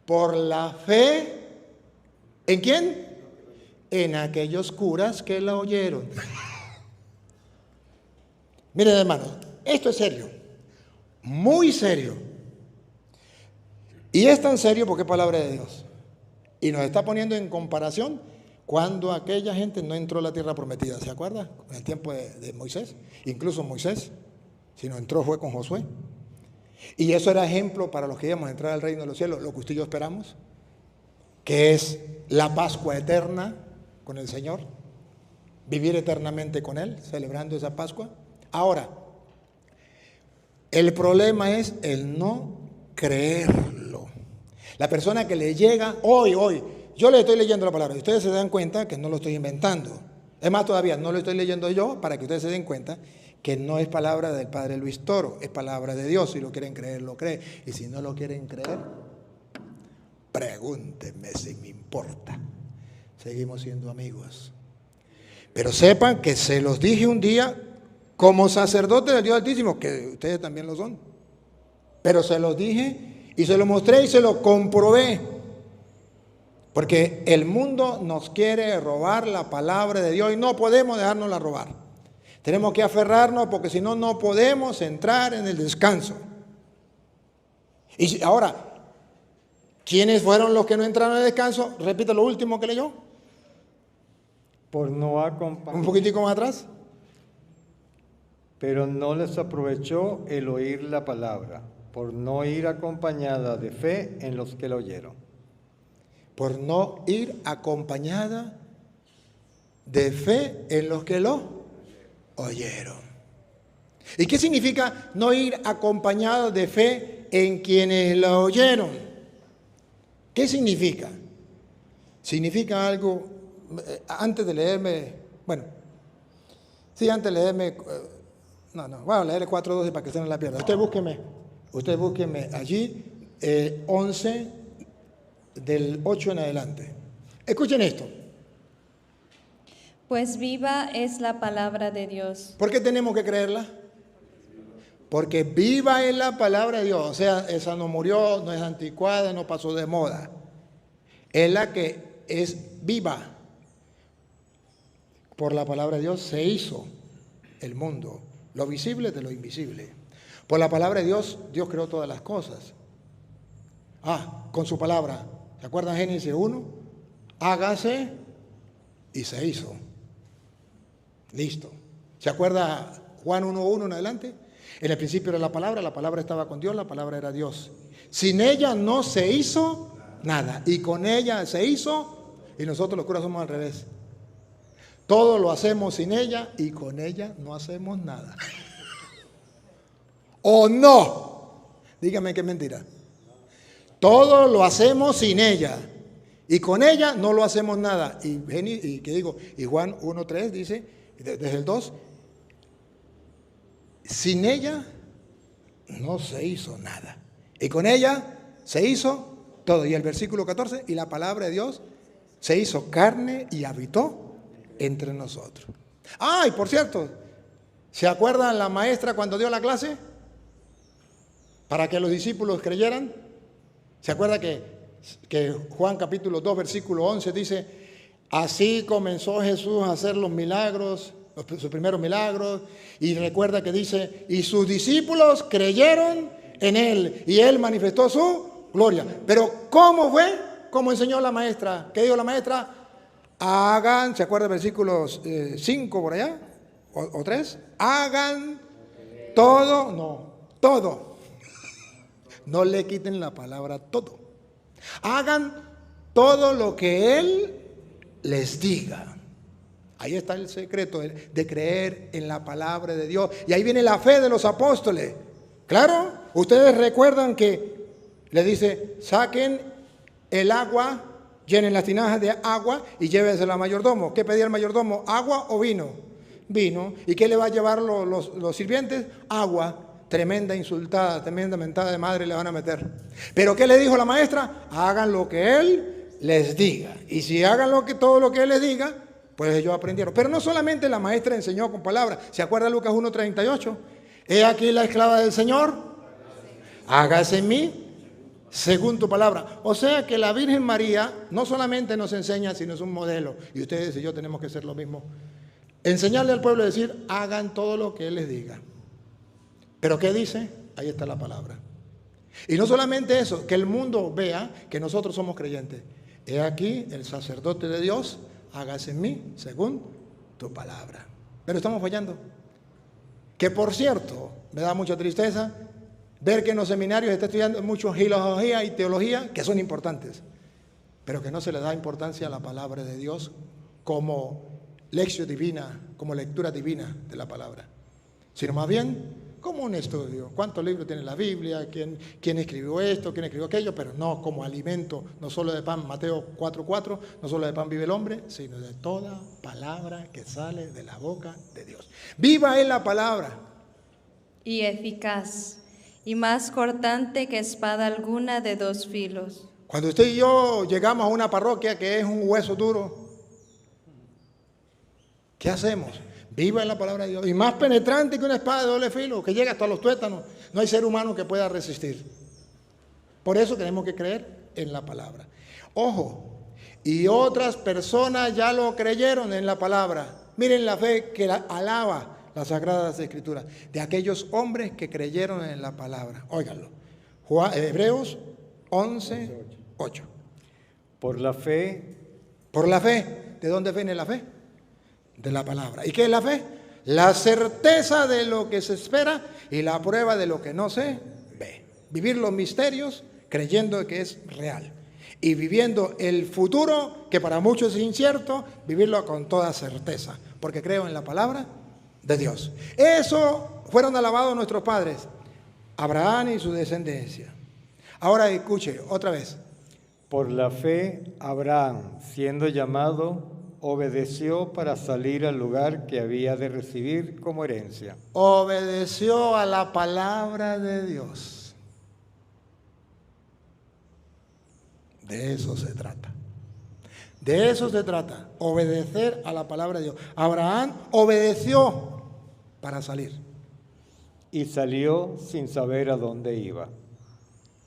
por la fe. ¿En quién? En aquellos curas que la oyeron. Miren, hermanos, esto es serio. Muy serio. Y es tan serio porque es palabra de Dios. Y nos está poniendo en comparación cuando aquella gente no entró a la tierra prometida. ¿Se acuerda? En el tiempo de Moisés. Incluso Moisés, si no entró fue con Josué. Y eso era ejemplo para los que íbamos a entrar al reino de los cielos, lo que usted y yo esperamos, que es la Pascua eterna con el Señor, vivir eternamente con Él, celebrando esa Pascua. Ahora, el problema es el no creerlo. La persona que le llega hoy, yo le estoy leyendo la palabra y ustedes se dan cuenta que no lo estoy inventando. Es más, todavía no lo estoy leyendo yo para que ustedes se den cuenta que no es palabra del Padre Luis Toro, es palabra de Dios. Si lo quieren creer, lo cree. Y si no lo quieren creer, pregúntenme si me importa. Seguimos siendo amigos. Pero sepan que se los dije un día como sacerdote del Dios Altísimo, que ustedes también lo son. Pero se los dije y se lo mostré y se lo comprobé. Porque el mundo nos quiere robar la palabra de Dios y no podemos dejárnosla robar. Tenemos que aferrarnos porque si no, no podemos entrar en el descanso. Y ahora, ¿quiénes fueron los que no entraron en el descanso? Repita lo último que leyó. Por no acompañar. Un poquitico más atrás. Pero no les aprovechó el oír la palabra, por no ir acompañada de fe en los que la oyeron. Por no ir acompañada de fe en los que lo oyeron. ¿Y qué significa no ir acompañado de fe en quienes la oyeron? ¿Qué significa? Significa algo, antes de leerme, antes de leerme, voy a leer el 4:12 para que usted no la pierda. Usted búsqueme allí, 11 del 8 en adelante. Escuchen esto. Pues viva es la palabra de Dios. ¿Por qué tenemos que creerla? Porque viva es la palabra de Dios. O sea, esa no murió, no es anticuada, no pasó de moda. Es la que es viva. Por la palabra de Dios se hizo el mundo, lo visible de lo invisible. Por la palabra de Dios, Dios creó todas las cosas. Con su palabra. ¿Se acuerdan Génesis 1? Hágase y se hizo. Listo. ¿Se acuerda Juan 1:1 en adelante? En el principio era la palabra estaba con Dios, la palabra era Dios. Sin ella no se hizo nada. Y con ella se hizo, y nosotros los curas somos al revés. Todo lo hacemos sin ella y con ella no hacemos nada. ¿O no? Dígame que es mentira. Todo lo hacemos sin ella y con ella no lo hacemos nada. Y Juan 1:3 dice, desde el 2, sin ella no se hizo nada. Y con ella se hizo todo. Y el versículo 14, y la palabra de Dios se hizo carne y habitó entre nosotros. Y por cierto, ¿se acuerdan la maestra cuando dio la clase? Para que los discípulos creyeran. ¿Se acuerda que Juan capítulo 2, versículo 11 dice, así comenzó Jesús a hacer los milagros, sus primeros milagros, y recuerda que dice, y sus discípulos creyeron en él, y él manifestó su gloria. Pero ¿cómo fue? ¿Cómo enseñó la maestra? ¿Qué dijo la maestra? Hagan, ¿se acuerda del versículo 5 por allá? ¿O 3? Hagan todo, no le quiten la palabra todo. Hagan todo lo que Él les diga. Ahí está el secreto de creer en la palabra de Dios. Y ahí viene la fe de los apóstoles. Claro, ustedes recuerdan que le dice, saquen el agua, llenen las tinajas de agua y llévensela al mayordomo. ¿Qué pedía el mayordomo? ¿Agua o vino? Vino. ¿Y qué le va a llevar los sirvientes? Agua. Tremenda insultada, tremenda mentada de madre le van a meter. ¿Pero qué le dijo la maestra? Hagan lo que Él les diga. Y si hagan todo lo que Él les diga, pues ellos aprendieron. Pero no solamente la maestra enseñó con palabras. ¿Se acuerda Lucas 1:38? He aquí la esclava del Señor. Hágase en mí según tu palabra. O sea que la Virgen María no solamente nos enseña, sino es un modelo. Y ustedes y yo tenemos que hacer lo mismo. Enseñarle al pueblo a decir, hagan todo lo que Él les diga. ¿Pero qué dice? Ahí está la palabra. Y no solamente eso, que el mundo vea que nosotros somos creyentes. He aquí el sacerdote de Dios, hágase en mí según tu palabra. Pero estamos fallando. Que por cierto, me da mucha tristeza ver que en los seminarios se está estudiando mucho filosofía y teología, que son importantes, pero que no se le da importancia a la palabra de Dios como lección divina, como lectura divina de la palabra, sino más bien como un estudio. ¿Cuántos libros tiene la Biblia? ¿Quién escribió esto? ¿Quién escribió aquello? Pero no como alimento, no solo de pan, Mateo 4:4, no solo de pan vive el hombre, sino de toda palabra que sale de la boca de Dios. Viva es la palabra. Y eficaz, y más cortante que espada alguna de 2 filos. Cuando usted y yo llegamos a una parroquia que es un hueso duro, ¿qué hacemos? Viva en la palabra de Dios. Y más penetrante que una espada de doble filo, que llega hasta los tuétanos. No hay ser humano que pueda resistir. Por eso tenemos que creer en la palabra. Ojo, y otras personas ya lo creyeron en la palabra. Miren la fe que alaba las Sagradas Escrituras, de aquellos hombres que creyeron en la palabra. Óiganlo. Hebreos 11:8. Por la fe. Por la fe. ¿De dónde viene la fe? De la palabra. ¿Y qué es la fe? La certeza de lo que se espera y la prueba de lo que no se ve. Vivir los misterios creyendo que es real. Y viviendo el futuro, que para muchos es incierto, vivirlo con toda certeza, porque creo en la palabra de Dios. Eso fueron alabados nuestros padres, Abraham y su descendencia. Ahora escuche otra vez. Por la fe, Abraham, siendo llamado, obedeció para salir al lugar que había de recibir como herencia. Obedeció a la palabra de Dios. De eso se trata. De eso se trata. Obedecer a la palabra de Dios. Abraham obedeció para salir. Y salió sin saber a dónde iba.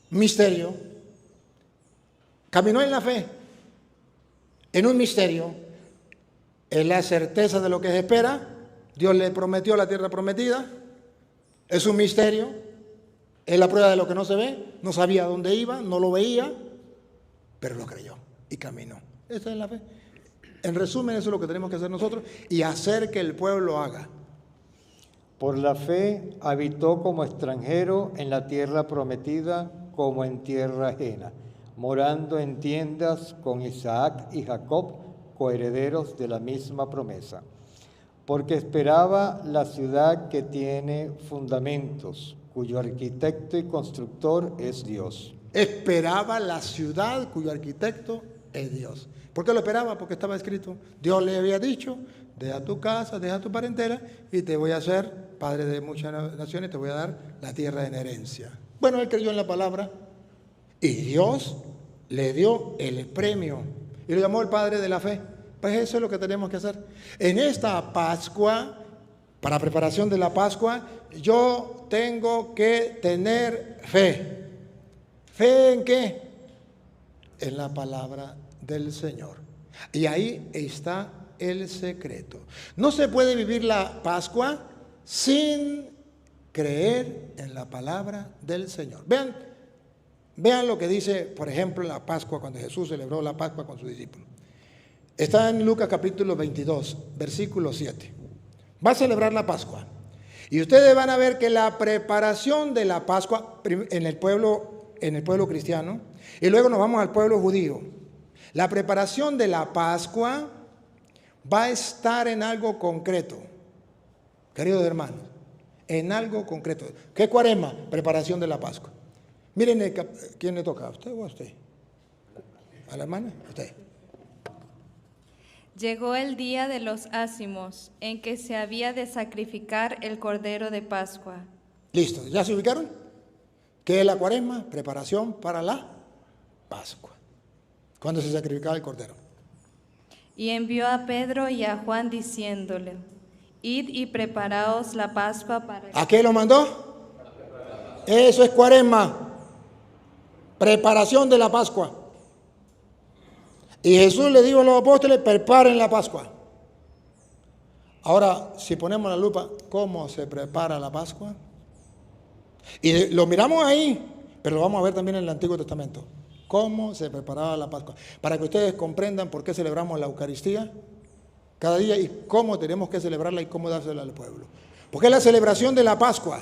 Misterio. Caminó en la fe. En un misterio. Es la certeza de lo que se espera. Dios le prometió la tierra prometida. Es un misterio. Es la prueba de lo que no se ve. No sabía dónde iba, no lo veía, pero lo creyó y caminó. Esa es la fe. En resumen, eso es lo que tenemos que hacer nosotros y hacer que el pueblo haga. Por la fe habitó como extranjero en la tierra prometida como en tierra ajena, morando en tiendas con Isaac y Jacob, coherederos de la misma promesa, porque esperaba la ciudad que tiene fundamentos, cuyo arquitecto y constructor es Dios. Esperaba la ciudad cuyo arquitecto es Dios. ¿Por qué lo esperaba? Porque estaba escrito. Dios le había dicho, deja tu casa, deja tu parentela y te voy a hacer padre de muchas naciones, te voy a dar la tierra en herencia. Bueno, él creyó en la palabra y Dios le dio el premio y lo llamó el padre de la fe. Pues eso es lo que tenemos que hacer. En esta Pascua, para preparación de la Pascua, yo tengo que tener fe. ¿Fe en qué? En la palabra del Señor. Y ahí está el secreto. No se puede vivir la Pascua sin creer en la palabra del Señor. Vean lo que dice, por ejemplo, en la Pascua, cuando Jesús celebró la Pascua con sus discípulos. Está en Lucas capítulo 22, versículo 7. Va a celebrar la Pascua. Y ustedes van a ver que la preparación de la Pascua en el pueblo en el pueblo cristiano, y luego nos vamos al pueblo judío. La preparación de la Pascua va a estar en algo concreto, queridos hermanos, en algo concreto. ¿Qué cuaresma? Preparación de la Pascua. Miren, ¿quién le toca? ¿A usted o a usted? ¿A la hermana? ¿A usted? Llegó el día de los ácimos, en que se había de sacrificar el cordero de Pascua. Listo, ¿ya se ubicaron? ¿Qué es la cuaresma? Preparación para la Pascua. ¿Cuándo se sacrificaba el cordero? Y envió a Pedro y a Juan diciéndole, id y preparaos la Pascua para... ¿A qué lo mandó? Eso es cuaresma. Preparación de la Pascua. Y Jesús le dijo a los apóstoles, preparen la Pascua. Ahora, si ponemos la lupa, ¿cómo se prepara la Pascua? Y lo miramos ahí, pero lo vamos a ver también en el Antiguo Testamento. ¿Cómo se preparaba la Pascua? Para que ustedes comprendan por qué celebramos la Eucaristía cada día y cómo tenemos que celebrarla y cómo dársela al pueblo. Porque es la celebración de la Pascua.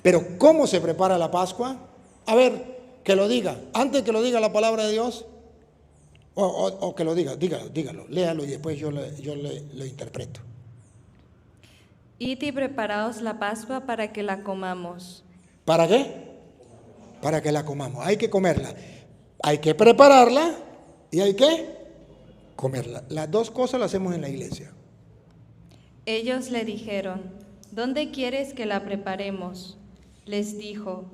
Pero ¿cómo se prepara la Pascua? A ver, que lo diga. Antes que lo diga la palabra de Dios, o que lo diga, dígalo, léalo y después yo le interpreto. Id y preparaos la Pascua para que la comamos. ¿Para qué? Para que la comamos. Hay que comerla. Hay que prepararla y hay que comerla. Las dos cosas las hacemos en la iglesia. Ellos le dijeron, ¿dónde quieres que la preparemos? Les dijo,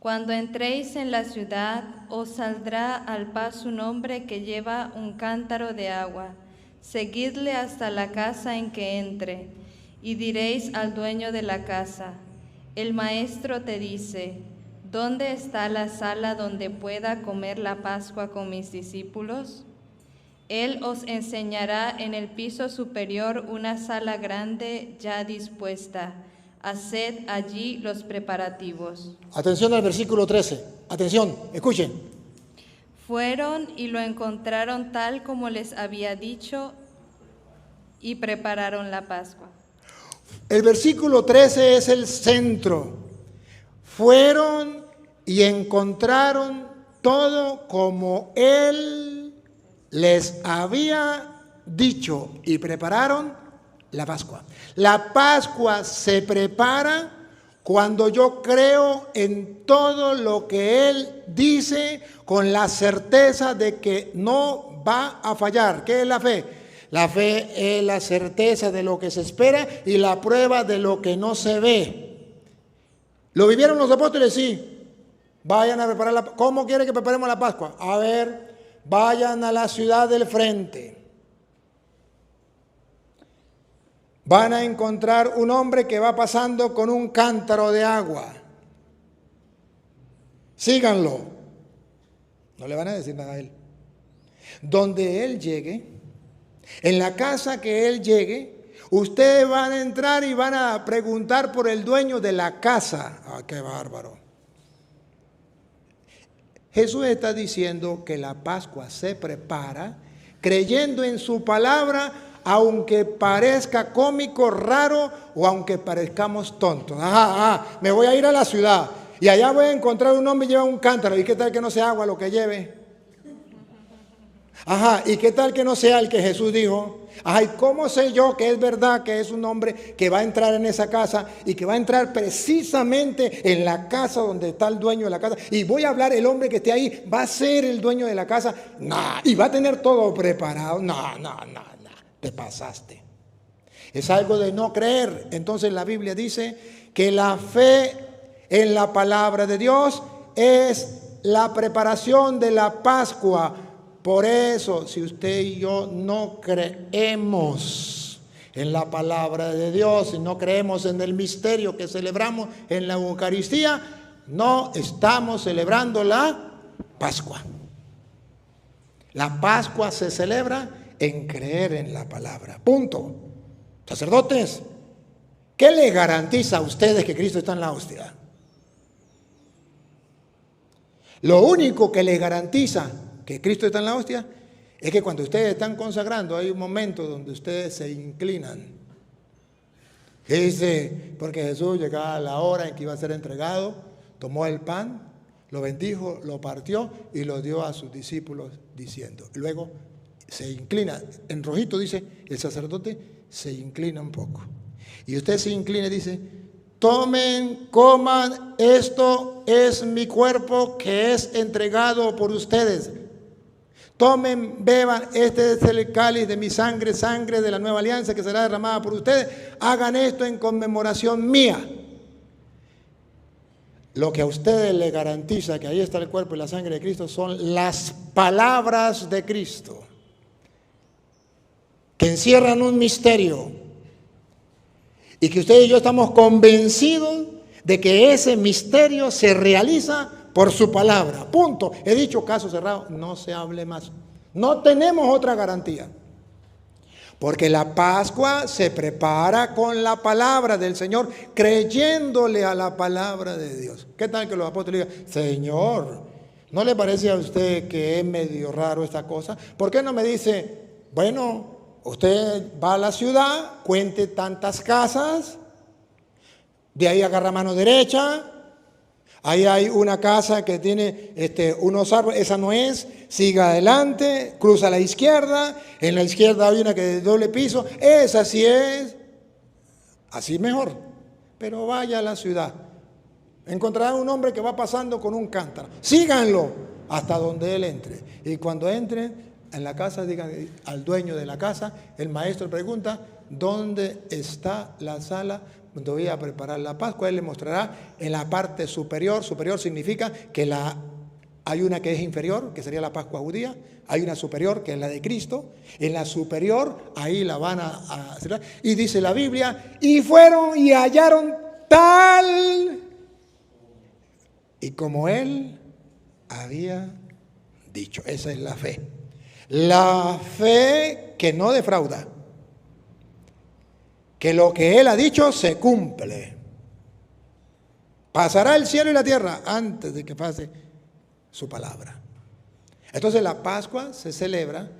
cuando entréis en la ciudad, os saldrá al paso un hombre que lleva un cántaro de agua. Seguidle hasta la casa en que entre, y diréis al dueño de la casa, el maestro te dice, ¿dónde está la sala donde pueda comer la Pascua con mis discípulos? Él os enseñará en el piso superior una sala grande ya dispuesta. Haced allí los preparativos. Atención al versículo 13. Atención, escuchen. Fueron y lo encontraron tal como les había dicho y prepararon la Pascua. El versículo 13 es el centro. Fueron y encontraron todo como Él les había dicho y prepararon la Pascua. La Pascua se prepara cuando yo creo en todo lo que Él dice con la certeza de que no va a fallar. ¿Qué es la fe? La fe es la certeza de lo que se espera y la prueba de lo que no se ve. ¿Lo vivieron los apóstoles? Sí. Vayan a preparar la... ¿Cómo quiere que preparemos la Pascua? A ver, vayan a la ciudad del frente. Van a encontrar un hombre que va pasando con un cántaro de agua. Síganlo. No le van a decir nada a él. Donde él llegue, en la casa que él llegue, ustedes van a entrar y van a preguntar por el dueño de la casa. ¡Ah, qué bárbaro! Jesús está diciendo que la Pascua se prepara creyendo en su palabra, aunque parezca cómico, raro o aunque parezcamos tontos. Me voy a ir a la ciudad y allá voy a encontrar un hombre que lleva un cántaro. ¿Y qué tal que no sea agua lo que lleve? ¿Y qué tal que no sea el que Jesús dijo? ¿Y cómo sé yo que es verdad que es un hombre que va a entrar en esa casa y que va a entrar precisamente en la casa donde está el dueño de la casa? Y voy a hablar, el hombre que esté ahí va a ser el dueño de la casa. Y va a tener todo preparado. No, te pasaste. Es algo de no creer. Entonces la Biblia dice que la fe en la palabra de Dios es la preparación de la Pascua. Por eso, si usted y yo no creemos en la palabra de Dios y no creemos en el misterio que celebramos en la Eucaristía, no estamos celebrando la Pascua. La Pascua se celebra en creer en la palabra. Punto. Sacerdotes, ¿qué les garantiza a ustedes que Cristo está en la hostia? Lo único que les garantiza que Cristo está en la hostia es que cuando ustedes están consagrando hay un momento donde ustedes se inclinan. Dice, porque Jesús llegaba a la hora en que iba a ser entregado, tomó el pan, lo bendijo, lo partió y lo dio a sus discípulos diciendo. Luego se inclina, en rojito dice, el sacerdote se inclina un poco. Y usted se inclina y dice, tomen, coman, esto es mi cuerpo que es entregado por ustedes. Tomen, beban, este es el cáliz de mi sangre, sangre de la nueva alianza que será derramada por ustedes. Hagan esto en conmemoración mía. Lo que a ustedes les garantiza que ahí está el cuerpo y la sangre de Cristo son las palabras de Cristo, que encierran un misterio y que ustedes y yo estamos convencidos de que ese misterio se realiza por su palabra. Punto. He dicho, caso cerrado, no se hable más. No tenemos otra garantía. Porque la Pascua se prepara con la palabra del Señor, creyéndole a la palabra de Dios. ¿Qué tal que los apóstoles digan, Señor, ¿no le parece a usted que es medio raro esta cosa? ¿Por qué no me dice, bueno, usted va a la ciudad, cuente tantas casas, de ahí agarra mano derecha, ahí hay una casa que tiene unos árboles, esa no es, siga adelante, cruza a la izquierda, en la izquierda hay una que de doble piso, esa sí es, así mejor, pero vaya a la ciudad, encontrará un hombre que va pasando con un cántaro, síganlo hasta donde él entre, y cuando entre en la casa, digan al dueño de la casa, el maestro pregunta, ¿dónde está la sala donde voy a preparar la Pascua? Él le mostrará en la parte superior. Superior significa que hay una que es inferior, que sería la Pascua judía. Hay una superior, que es la de Cristo. En la superior, ahí la van a hacer. Y dice la Biblia, y fueron y hallaron tal y como él había dicho. Esa es la fe. La fe que no defrauda. Que lo que Él ha dicho se cumple. Pasará el cielo y la tierra antes de que pase su palabra. Entonces la Pascua se celebra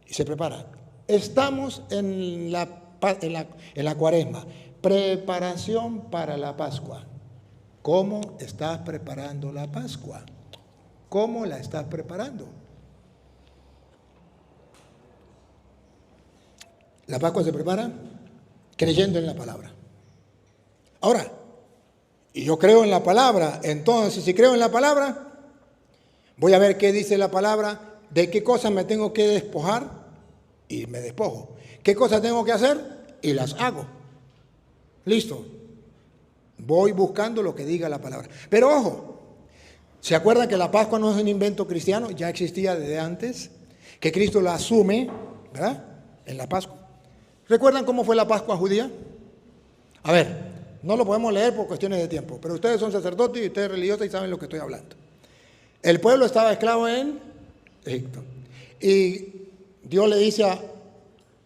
y se prepara. Estamos en la Cuaresma. Preparación para la Pascua. ¿Cómo estás preparando la Pascua? ¿Cómo la estás preparando? La Pascua se prepara creyendo en la palabra. Ahora, y yo creo en la palabra, entonces si creo en la palabra, voy a ver qué dice la palabra, de qué cosas me tengo que despojar y me despojo. ¿Qué cosas tengo que hacer? Y las hago. Listo. Voy buscando lo que diga la palabra. Pero ojo, ¿se acuerdan que la Pascua no es un invento cristiano? Ya existía desde antes, que Cristo la asume, ¿verdad? En la Pascua. ¿Recuerdan cómo fue la Pascua judía? A ver, no lo podemos leer por cuestiones de tiempo, pero ustedes son sacerdotes y ustedes religiosos y saben lo que estoy hablando. El pueblo estaba esclavo en Egipto. Y Dios le dice,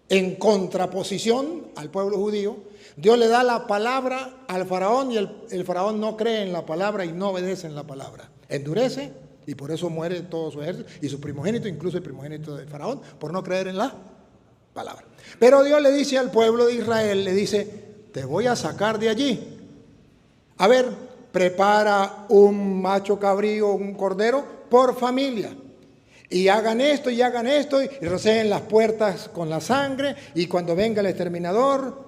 en contraposición al pueblo judío, Dios le da la palabra al faraón y el faraón no cree en la palabra y no obedece en la palabra. Endurece y por eso muere todo su ejército y su primogénito, incluso el primogénito del faraón, por no creer en la palabra. Pero Dios le dice al pueblo de Israel, le dice, te voy a sacar de allí. A ver, prepara un macho cabrío, un cordero por familia. Y hagan esto y roceen las puertas con la sangre y cuando venga el exterminador,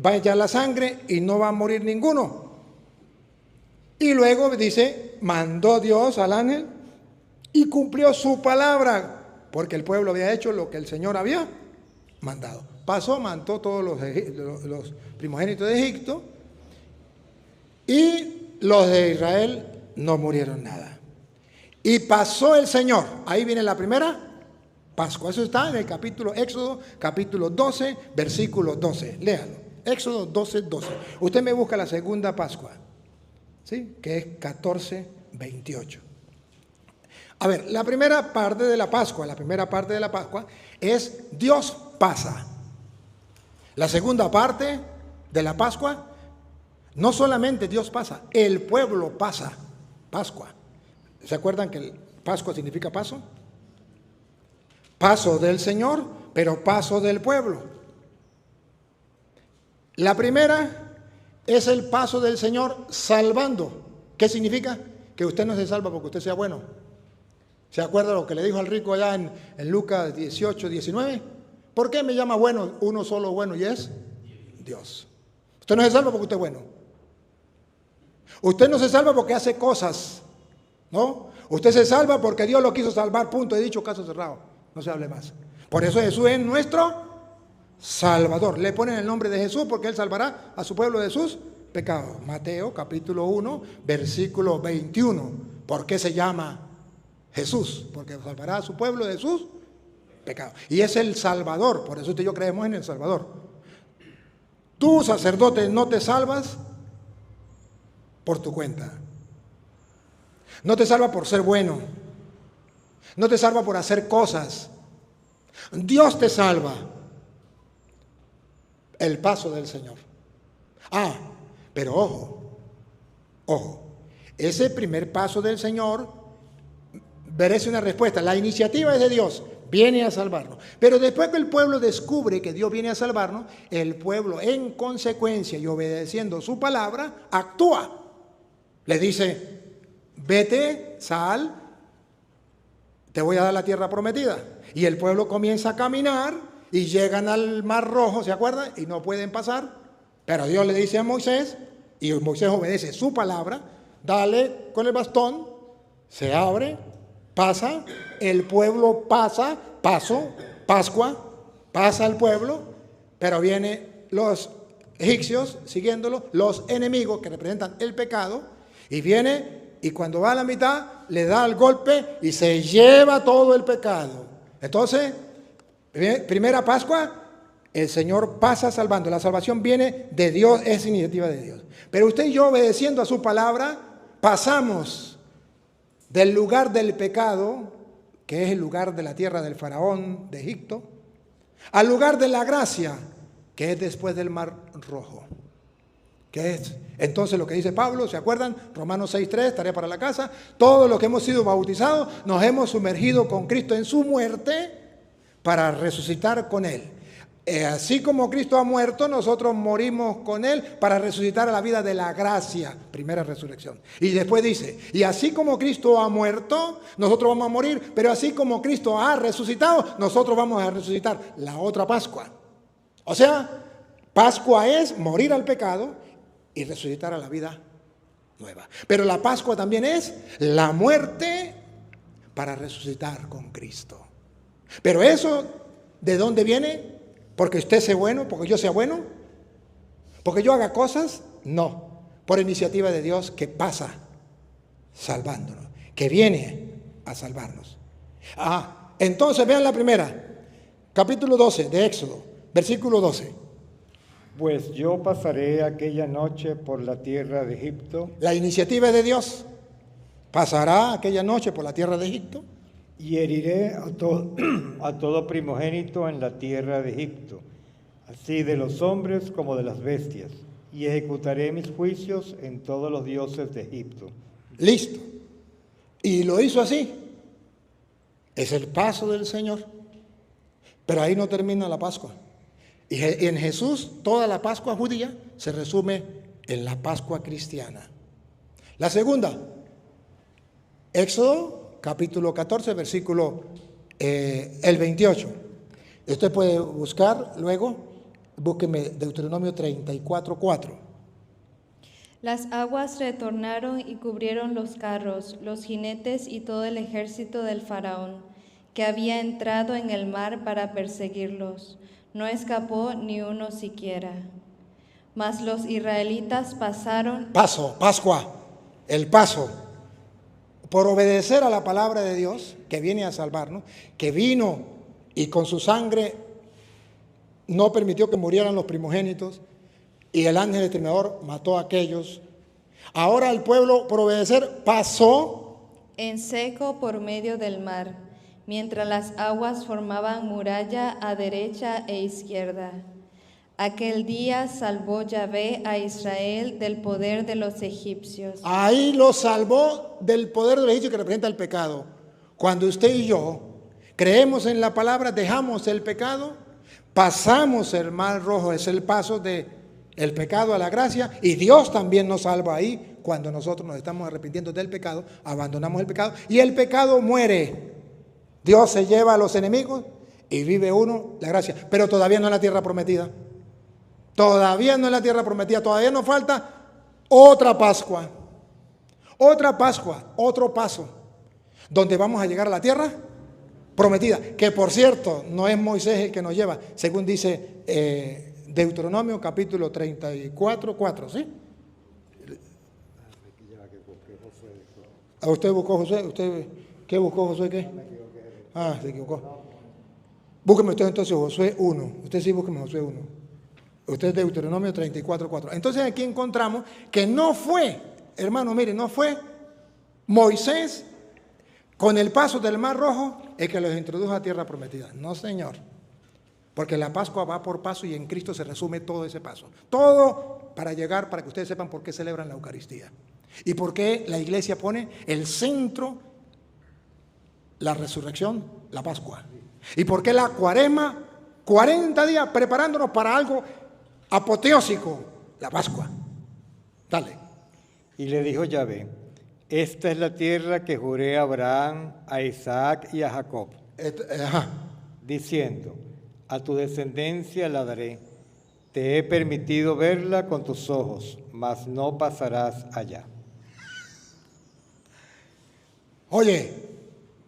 va a echar la sangre y no va a morir ninguno. Y luego dice, mandó Dios al ángel y cumplió su palabra, porque el pueblo había hecho lo que el Señor había mandado. Pasó, mató todos los primogénitos de Egipto y los de Israel no murieron nada. Y pasó el Señor. Ahí viene la primera Pascua. Eso está en el capítulo Éxodo, capítulo 12, versículo 12. Léalo. Éxodo 12, 12. Usted me busca la segunda Pascua, ¿sí? Que es 14, 28. A ver, la primera parte de la Pascua es Dios pasa. La segunda parte de la Pascua, no solamente Dios pasa, el pueblo pasa. Pascua. ¿Se acuerdan que Pascua significa paso? Paso del Señor, pero paso del pueblo. La primera es el paso del Señor salvando. ¿Qué significa? que usted no se salva porque usted sea bueno. ¿Se acuerda lo que le dijo al rico allá en Lucas 18, 19? ¿Por qué me llama bueno? Uno solo bueno y es Dios. Usted no se salva porque usted es bueno. Usted no se salva porque hace cosas, ¿no? Usted se salva porque Dios lo quiso salvar, punto. He dicho, caso cerrado. No se hable más. Por eso Jesús es nuestro Salvador. Le ponen el nombre de Jesús porque Él salvará a su pueblo de sus pecados. Mateo capítulo 1, versículo 21. ¿Por qué se llama Jesús? Porque salvará a su pueblo de sus pecados. Y es el Salvador. Por eso usted y yo creemos en el Salvador. Tú, sacerdote, no te salvas por tu cuenta. No te salva por ser bueno. No te salva por hacer cosas. Dios te salva. El paso del Señor. Pero ojo. Ese primer paso del Señor merece una respuesta. La iniciativa es de Dios. Viene a salvarnos. Pero después que el pueblo descubre que Dios viene a salvarnos, el pueblo en consecuencia y obedeciendo su palabra, actúa. Le dice, vete, sal, te voy a dar la tierra prometida. Y el pueblo comienza a caminar y llegan al Mar Rojo, ¿se acuerdan? Y no pueden pasar. Pero Dios le dice a Moisés, y Moisés obedece su palabra, dale con el bastón, se abre, pasa, el pueblo pasa, Pascua, pasa el pueblo, pero vienen los egipcios siguiéndolo, los enemigos que representan el pecado, y viene, y cuando va a la mitad, le da el golpe y se lleva todo el pecado. Entonces, primera Pascua, el Señor pasa salvando. La salvación viene de Dios, es iniciativa de Dios. Pero usted y yo, obedeciendo a su palabra, pasamos del lugar del pecado, que es el lugar de la tierra del faraón de Egipto, al lugar de la gracia, que es después del Mar Rojo. ¿Qué es? Entonces lo que dice Pablo, ¿se acuerdan? Romanos 6:3, tarea para la casa. Todos los que hemos sido bautizados nos hemos sumergido con Cristo en su muerte para resucitar con Él. Así como Cristo ha muerto, nosotros morimos con Él para resucitar a la vida de la gracia, primera resurrección. Y después dice, y así como Cristo ha muerto, nosotros vamos a morir, pero así como Cristo ha resucitado, nosotros vamos a resucitar la otra Pascua. O sea, Pascua es morir al pecado y resucitar a la vida nueva. Pero la Pascua también es la muerte para resucitar con Cristo. Pero eso, ¿de dónde viene? ¿Porque usted sea bueno? ¿Porque yo sea bueno? ¿Porque yo haga cosas? No. Por iniciativa de Dios que pasa salvándonos, que viene a salvarnos. Entonces vean la primera, capítulo 12 de Éxodo, versículo 12. Pues yo pasaré aquella noche por la tierra de Egipto. La iniciativa es de Dios. Pasará aquella noche por la tierra de Egipto. Y heriré a todo primogénito en la tierra de Egipto, así de los hombres como de las bestias. Y ejecutaré mis juicios en todos los dioses de Egipto. Listo. Y lo hizo así. Es el paso del Señor. Pero ahí no termina la Pascua. Y en Jesús toda la Pascua judía se resume en la Pascua cristiana. La segunda, Éxodo capítulo 14, versículo el 28. Usted puede buscar luego, búsqueme Deuteronomio 34, 4. Las aguas retornaron y cubrieron los carros, los jinetes y todo el ejército del faraón, que había entrado en el mar para perseguirlos. No escapó ni uno siquiera. Mas los israelitas pasaron. Pascua, el paso. Por obedecer a la palabra de Dios, que viene a salvarnos, que vino y con su sangre no permitió que murieran los primogénitos, y el ángel exterminador mató a aquellos. Ahora el pueblo, por obedecer, pasó en seco por medio del mar, mientras las aguas formaban muralla a derecha e izquierda. Aquel día salvó Yahvé a Israel del poder de los egipcios. Ahí lo salvó del poder de los egipcios, que representa el pecado. Cuando usted y yo creemos en la palabra, dejamos el pecado, pasamos el mar rojo, es el paso del pecado a la gracia, y Dios también nos salva ahí cuando nosotros nos estamos arrepintiendo del pecado, abandonamos el pecado y el pecado muere. Dios se lleva a los enemigos y vive uno la gracia, pero todavía no en la tierra prometida. Todavía no en la tierra prometida, todavía nos falta otra Pascua, otro paso, donde vamos a llegar a la tierra prometida, que por cierto no es Moisés el que nos lleva, según dice Deuteronomio capítulo 34, 4, ¿sí? ¿A usted buscó Josué? ¿Usted qué buscó Josué qué? Ah, se equivocó. Búsqueme usted entonces Josué 1. Usted sí búsqueme Josué 1. Usted es Deuteronomio 34, 4. Entonces aquí encontramos que no fue, hermano, mire, no fue Moisés con el paso del Mar Rojo el que los introdujo a tierra prometida. No, señor. Porque la Pascua va por paso y en Cristo se resume todo ese paso. Todo para llegar, para que ustedes sepan por qué celebran la Eucaristía. Y por qué la iglesia pone el centro, la resurrección, la Pascua. Y por qué la Cuaresma, 40 días preparándonos para algo apoteósico, la Pascua. Dale. Y le dijo Yahvé: esta es la tierra que juré a Abraham, a Isaac y a Jacob, diciendo: a tu descendencia la daré. Te he permitido verla con tus ojos, mas no pasarás allá. Oye,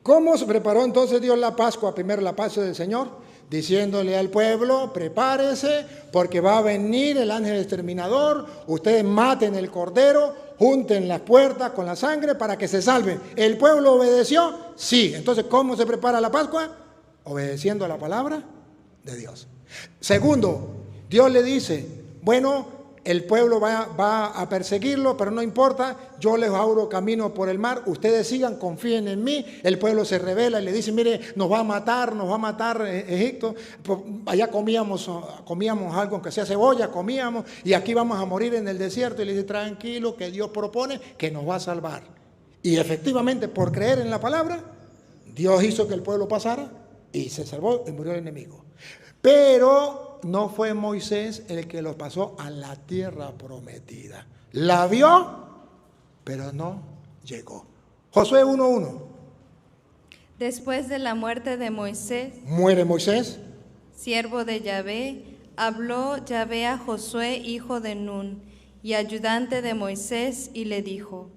¿cómo se preparó entonces Dios la Pascua? Primero la Pascua del Señor, diciéndole al pueblo: prepárese porque va a venir el ángel exterminador, ustedes maten el cordero, junten las puertas con la sangre para que se salven. ¿El pueblo obedeció? Sí. Entonces, ¿cómo se prepara la Pascua? Obedeciendo a la palabra de Dios. Segundo, Dios le dice: bueno, el pueblo va a perseguirlo, pero no importa, yo les abro camino por el mar, ustedes sigan, confíen en mí. El pueblo se rebela y le dice: mire, nos va a matar Egipto, allá comíamos algo, aunque sea cebolla, comíamos, y aquí vamos a morir en el desierto. Y le dice: tranquilo, que Dios propone que nos va a salvar. Y efectivamente, por creer en la palabra, Dios hizo que el pueblo pasara y se salvó y murió el enemigo. Pero no fue Moisés el que los pasó a la tierra prometida. La vio, pero no llegó. Josué 1:1. Después de la muerte de Moisés, Muere Moisés. siervo de Yahvé, habló Yahvé a Josué, hijo de Nun, y ayudante de Moisés, y le dijo: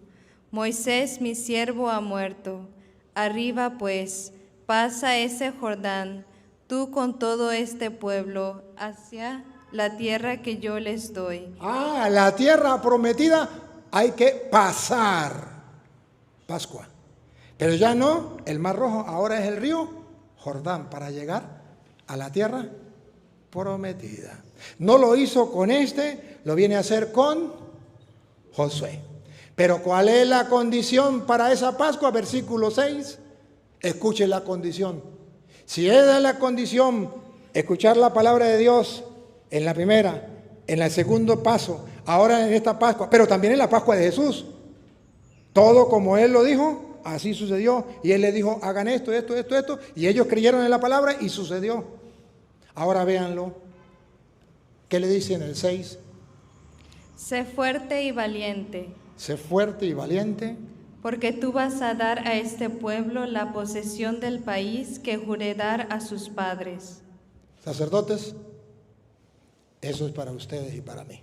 Moisés, mi siervo, ha muerto. Arriba, pues, pasa ese Jordán, tú con todo este pueblo, hacia la tierra que yo les doy. La tierra prometida hay que pasar. Pascua. Pero ya no, el Mar Rojo ahora es el río Jordán para llegar a la tierra prometida. No lo hizo con lo viene a hacer con Josué. Pero ¿cuál es la condición para esa Pascua? Versículo 6. Escuche la condición. Si esa es la condición, escuchar la palabra de Dios en la primera, en el segundo paso, ahora en esta Pascua, pero también en la Pascua de Jesús. Todo como Él lo dijo, así sucedió. Y Él les dijo: hagan esto, y ellos creyeron en la palabra y sucedió. Ahora véanlo. ¿Qué le dice en el 6? Sé fuerte y valiente. Sé fuerte y valiente. Porque tú vas a dar a este pueblo la posesión del país que juré dar a sus padres. Sacerdotes, eso es para ustedes y para mí.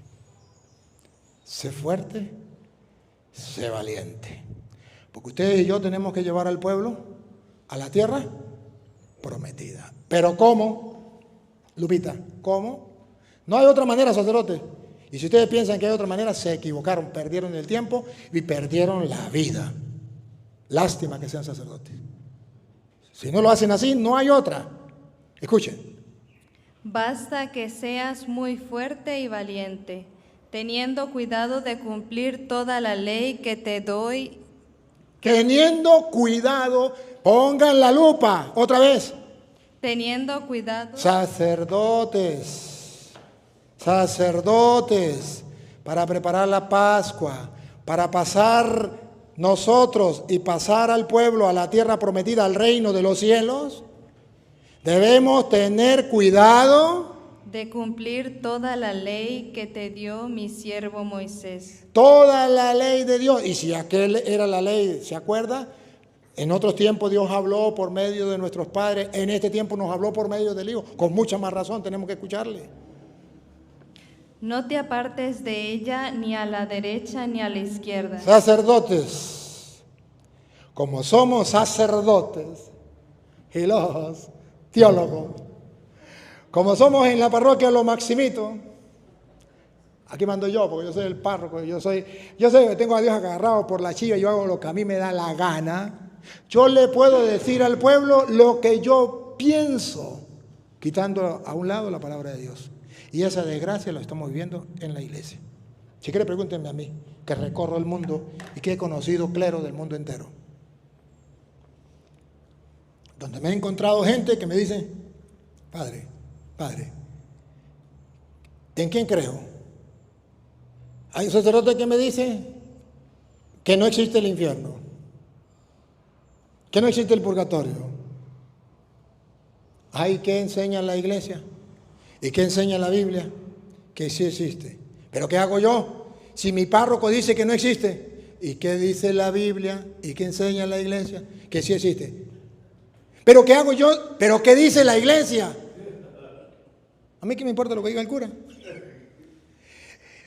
Sé fuerte, sé valiente. Porque ustedes y yo tenemos que llevar al pueblo a la tierra prometida. ¿Pero cómo? Lupita, ¿cómo? No hay otra manera, sacerdote. Y si ustedes piensan que hay otra manera, se equivocaron, perdieron el tiempo y perdieron la vida. Lástima que sean sacerdotes. Si no lo hacen así, no hay otra. Escuchen. Basta que seas muy fuerte y valiente, teniendo cuidado de cumplir toda la ley que te doy. Teniendo cuidado, pongan la lupa, otra vez. Teniendo cuidado. Sacerdotes, para preparar la Pascua, para pasar nosotros y pasar al pueblo a la tierra prometida, al reino de los cielos, debemos tener cuidado de cumplir toda la ley que te dio mi siervo Moisés. Toda la ley de Dios. Y si aquel era la ley, ¿se acuerda? En otros tiempos Dios habló por medio de nuestros padres. En este tiempo nos habló por medio del Hijo. Con mucha más razón tenemos que escucharle. No te apartes de ella ni a la derecha ni a la izquierda. Sacerdotes, como somos sacerdotes y los teólogos, como somos en la parroquia Los Maximitos, aquí mando yo, porque yo soy el párroco, yo sé que tengo a Dios agarrado por la chiva, yo hago lo que a mí me da la gana. Yo le puedo decir al pueblo lo que yo pienso, quitando a un lado la palabra de Dios. Y esa desgracia la estamos viviendo en la iglesia. Si quiere, pregúntenme a mí, que recorro el mundo y que he conocido clero del mundo entero. Donde me he encontrado gente que me dice, padre, ¿en quién creo? Hay un sacerdote que me dice que no existe el infierno, que no existe el purgatorio. Hay que enseña la iglesia y que enseña la Biblia que sí existe. ¿Pero qué hago yo? Si mi párroco dice que no existe, ¿y qué dice la Biblia? ¿Y qué enseña la iglesia? Que sí existe. ¿Pero qué hago yo? ¿Pero qué dice la iglesia? ¿A mí qué me importa lo que diga el cura?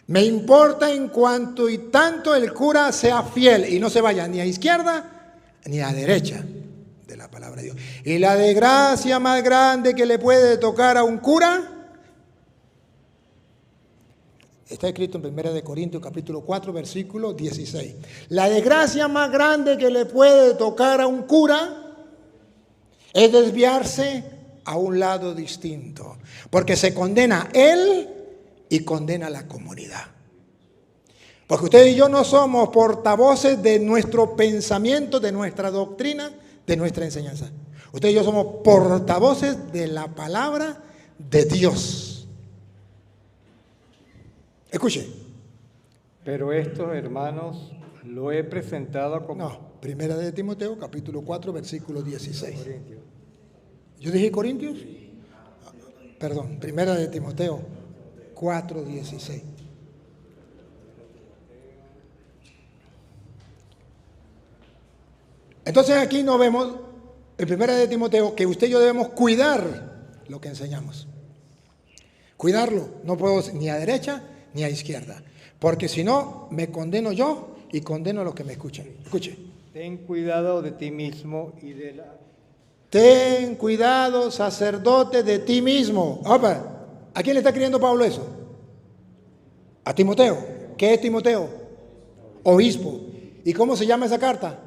Me importa en cuanto y tanto el cura sea fiel y no se vaya ni a izquierda ni a derecha de la palabra de Dios. Y la desgracia más grande que le puede tocar a un cura está escrito en 1 Corintios capítulo 4 versículo 16. La desgracia más grande que le puede tocar a un cura es desviarse a un lado distinto, porque se condena él y condena a la comunidad. Porque usted y yo no somos portavoces de nuestro pensamiento, de nuestra doctrina, de nuestra enseñanza. Usted y yo somos portavoces de la palabra de Dios. Escuche. Pero esto, hermanos, lo he presentado como... No, 1 Timoteo, capítulo 4, versículo 16. Corintios. ¿Yo dije Corintios? Perdón, 1 Timoteo 4, 16. Entonces aquí nos vemos, en 1 Timoteo, que usted y yo debemos cuidar lo que enseñamos. Cuidarlo, no puedo ni a derecha ni a izquierda, porque si no, me condeno yo y condeno a los que me escuchan. Escuche. Ten cuidado de ti mismo y de la... Ten cuidado, sacerdote, de ti mismo. Opa, ¿a quién le está escribiendo Pablo eso? A Timoteo. ¿Qué es Timoteo? Obispo. ¿Y cómo se llama esa carta?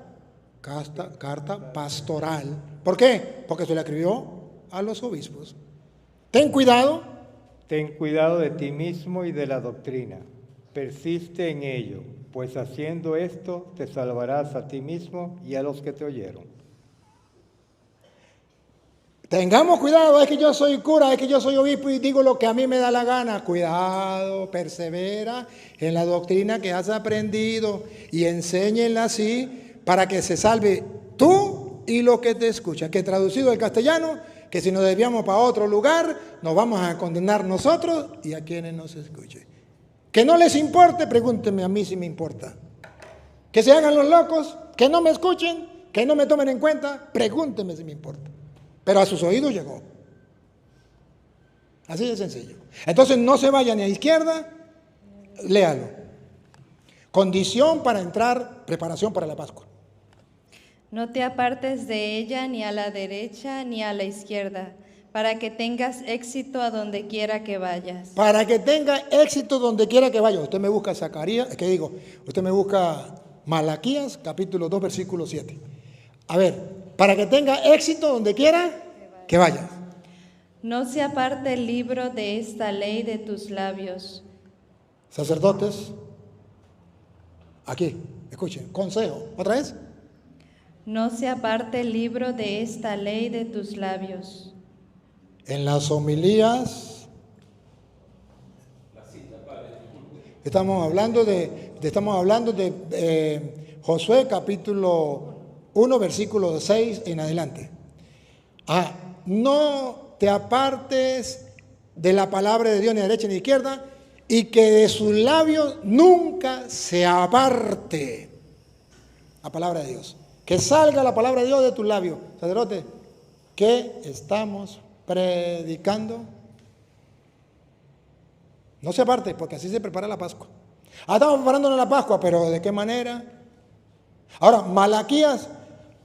Carta pastoral. ¿Por qué? Porque se la escribió a los obispos. Ten cuidado. Ten cuidado de ti mismo y de la doctrina. Persiste en ello, pues haciendo esto te salvarás a ti mismo y a los que te oyeron. Tengamos cuidado, es que yo soy cura, es que yo soy obispo y digo lo que a mí me da la gana. Cuidado, persevera en la doctrina que has aprendido y enséñenla así para que se salve tú y los que te escuchan. Que traducido al castellano, que si nos desviamos para otro lugar, nos vamos a condenar nosotros y a quienes nos escuchen. Que no les importe, pregúntenme a mí si me importa. Que se hagan los locos, que no me escuchen, que no me tomen en cuenta, pregúntenme si me importa. Pero a sus oídos llegó. Así de sencillo. Entonces no se vaya ni a izquierda, léalo. Condición para entrar, preparación para la Pascua. No te apartes de ella ni a la derecha ni a la izquierda, para que tengas éxito a donde quiera que vayas. Para que tenga éxito donde quiera que vaya. Usted me busca Zacarías, ¿qué digo? Usted me busca Malaquías, capítulo 2, versículo 7. A ver. Para que tenga éxito donde quiera que vaya. No se aparte el libro de esta ley de tus labios. Sacerdotes, aquí, escuchen, consejo, ¿otra vez? No se aparte el libro de esta ley de tus labios. En las homilías, estamos hablando de Josué, capítulo 1, versículo 6 en adelante. No te apartes de la palabra de Dios ni a derecha ni a izquierda, y que de sus labios nunca se aparte la palabra de Dios. Que salga la palabra de Dios de tus labios. Sacerdote, ¿qué estamos predicando? No se aparte, porque así se prepara la Pascua. Estamos preparándonos la Pascua, pero ¿de qué manera? Ahora, Malaquías,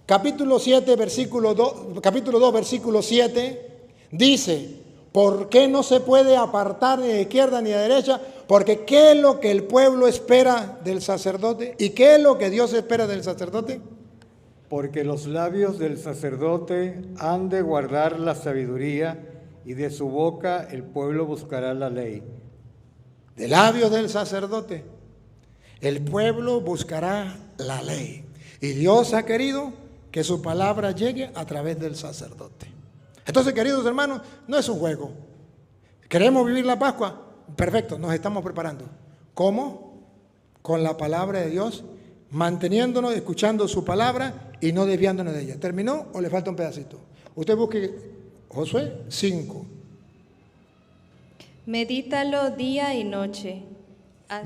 capítulo 7, versículo 2, capítulo 2, versículo 7, dice: ¿por qué no se puede apartar ni de izquierda ni de derecha? Porque ¿qué es lo que el pueblo espera del sacerdote? ¿Y qué es lo que Dios espera del sacerdote? Porque los labios del sacerdote han de guardar la sabiduría, y de su boca el pueblo buscará la ley. De labios del sacerdote, el pueblo buscará la ley. Y Dios ha querido que su palabra llegue a través del sacerdote. Entonces, queridos hermanos, no es un juego. ¿Queremos vivir la Pascua? Perfecto, nos estamos preparando. ¿Cómo? Con la palabra de Dios, manteniéndonos, escuchando su palabra y no desviándonos de ella. ¿Terminó o le falta un pedacito? Usted busque Josué 5. Medítalo día y noche.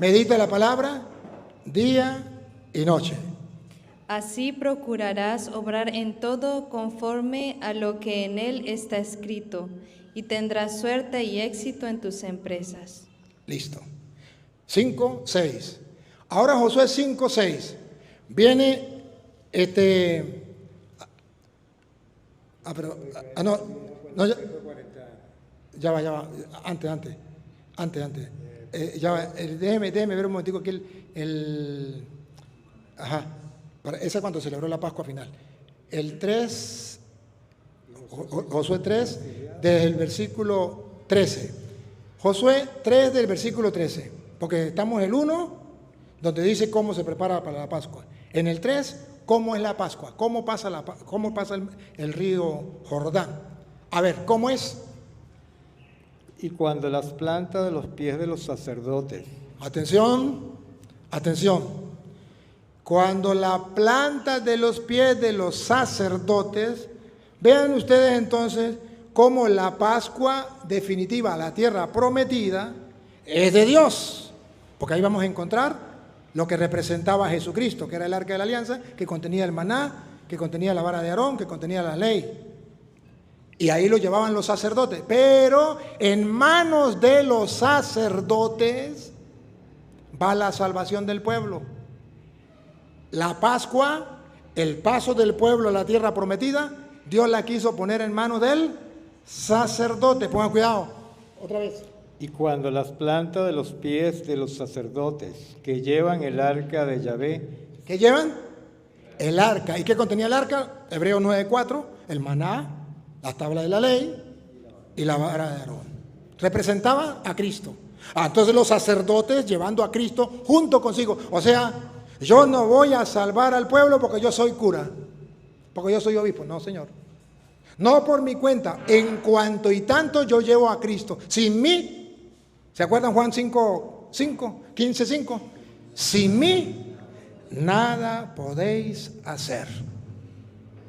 Medita la palabra día y noche. Así procurarás obrar en todo conforme a lo que en él está escrito, y tendrás suerte y éxito en tus empresas. Listo. 5, 6. Ahora Josué 5, 6. Viene no, ya va. Antes. Ya va. Déjeme ver un momentico aquí esa cuando celebró la Pascua final. El 3, Josué 3, desde el versículo 13. Josué 3 del versículo 13, porque estamos en el 1, donde dice cómo se prepara para la Pascua. En el 3, cómo es la Pascua, cómo pasa el río Jordán. A ver, ¿cómo es? Y cuando las plantas de los pies de los sacerdotes. Atención. Cuando la planta de los pies de los sacerdotes, vean ustedes entonces cómo la Pascua definitiva, la tierra prometida, es de Dios. Porque ahí vamos a encontrar lo que representaba a Jesucristo, que era el arca de la alianza, que contenía el maná, que contenía la vara de Aarón, que contenía la ley. Y ahí lo llevaban los sacerdotes. Pero en manos de los sacerdotes va la salvación del pueblo. La Pascua, el paso del pueblo a la tierra prometida, Dios la quiso poner en manos del sacerdote. Pongan cuidado. Otra vez. Y cuando las plantas de los pies de los sacerdotes que llevan el arca de Yahvé. ¿Qué llevan? El arca. ¿Y qué contenía el arca? Hebreos 9:4, el maná, la tabla de la ley y la vara de Aarón. Representaba a Cristo. Entonces los sacerdotes llevando a Cristo junto consigo. O sea, yo no voy a salvar al pueblo porque yo soy cura, porque yo soy obispo. No, Señor. No por mi cuenta. En cuanto y tanto yo llevo a Cristo. Sin mí, ¿se acuerdan Juan 15:5? Sin mí, nada podéis hacer.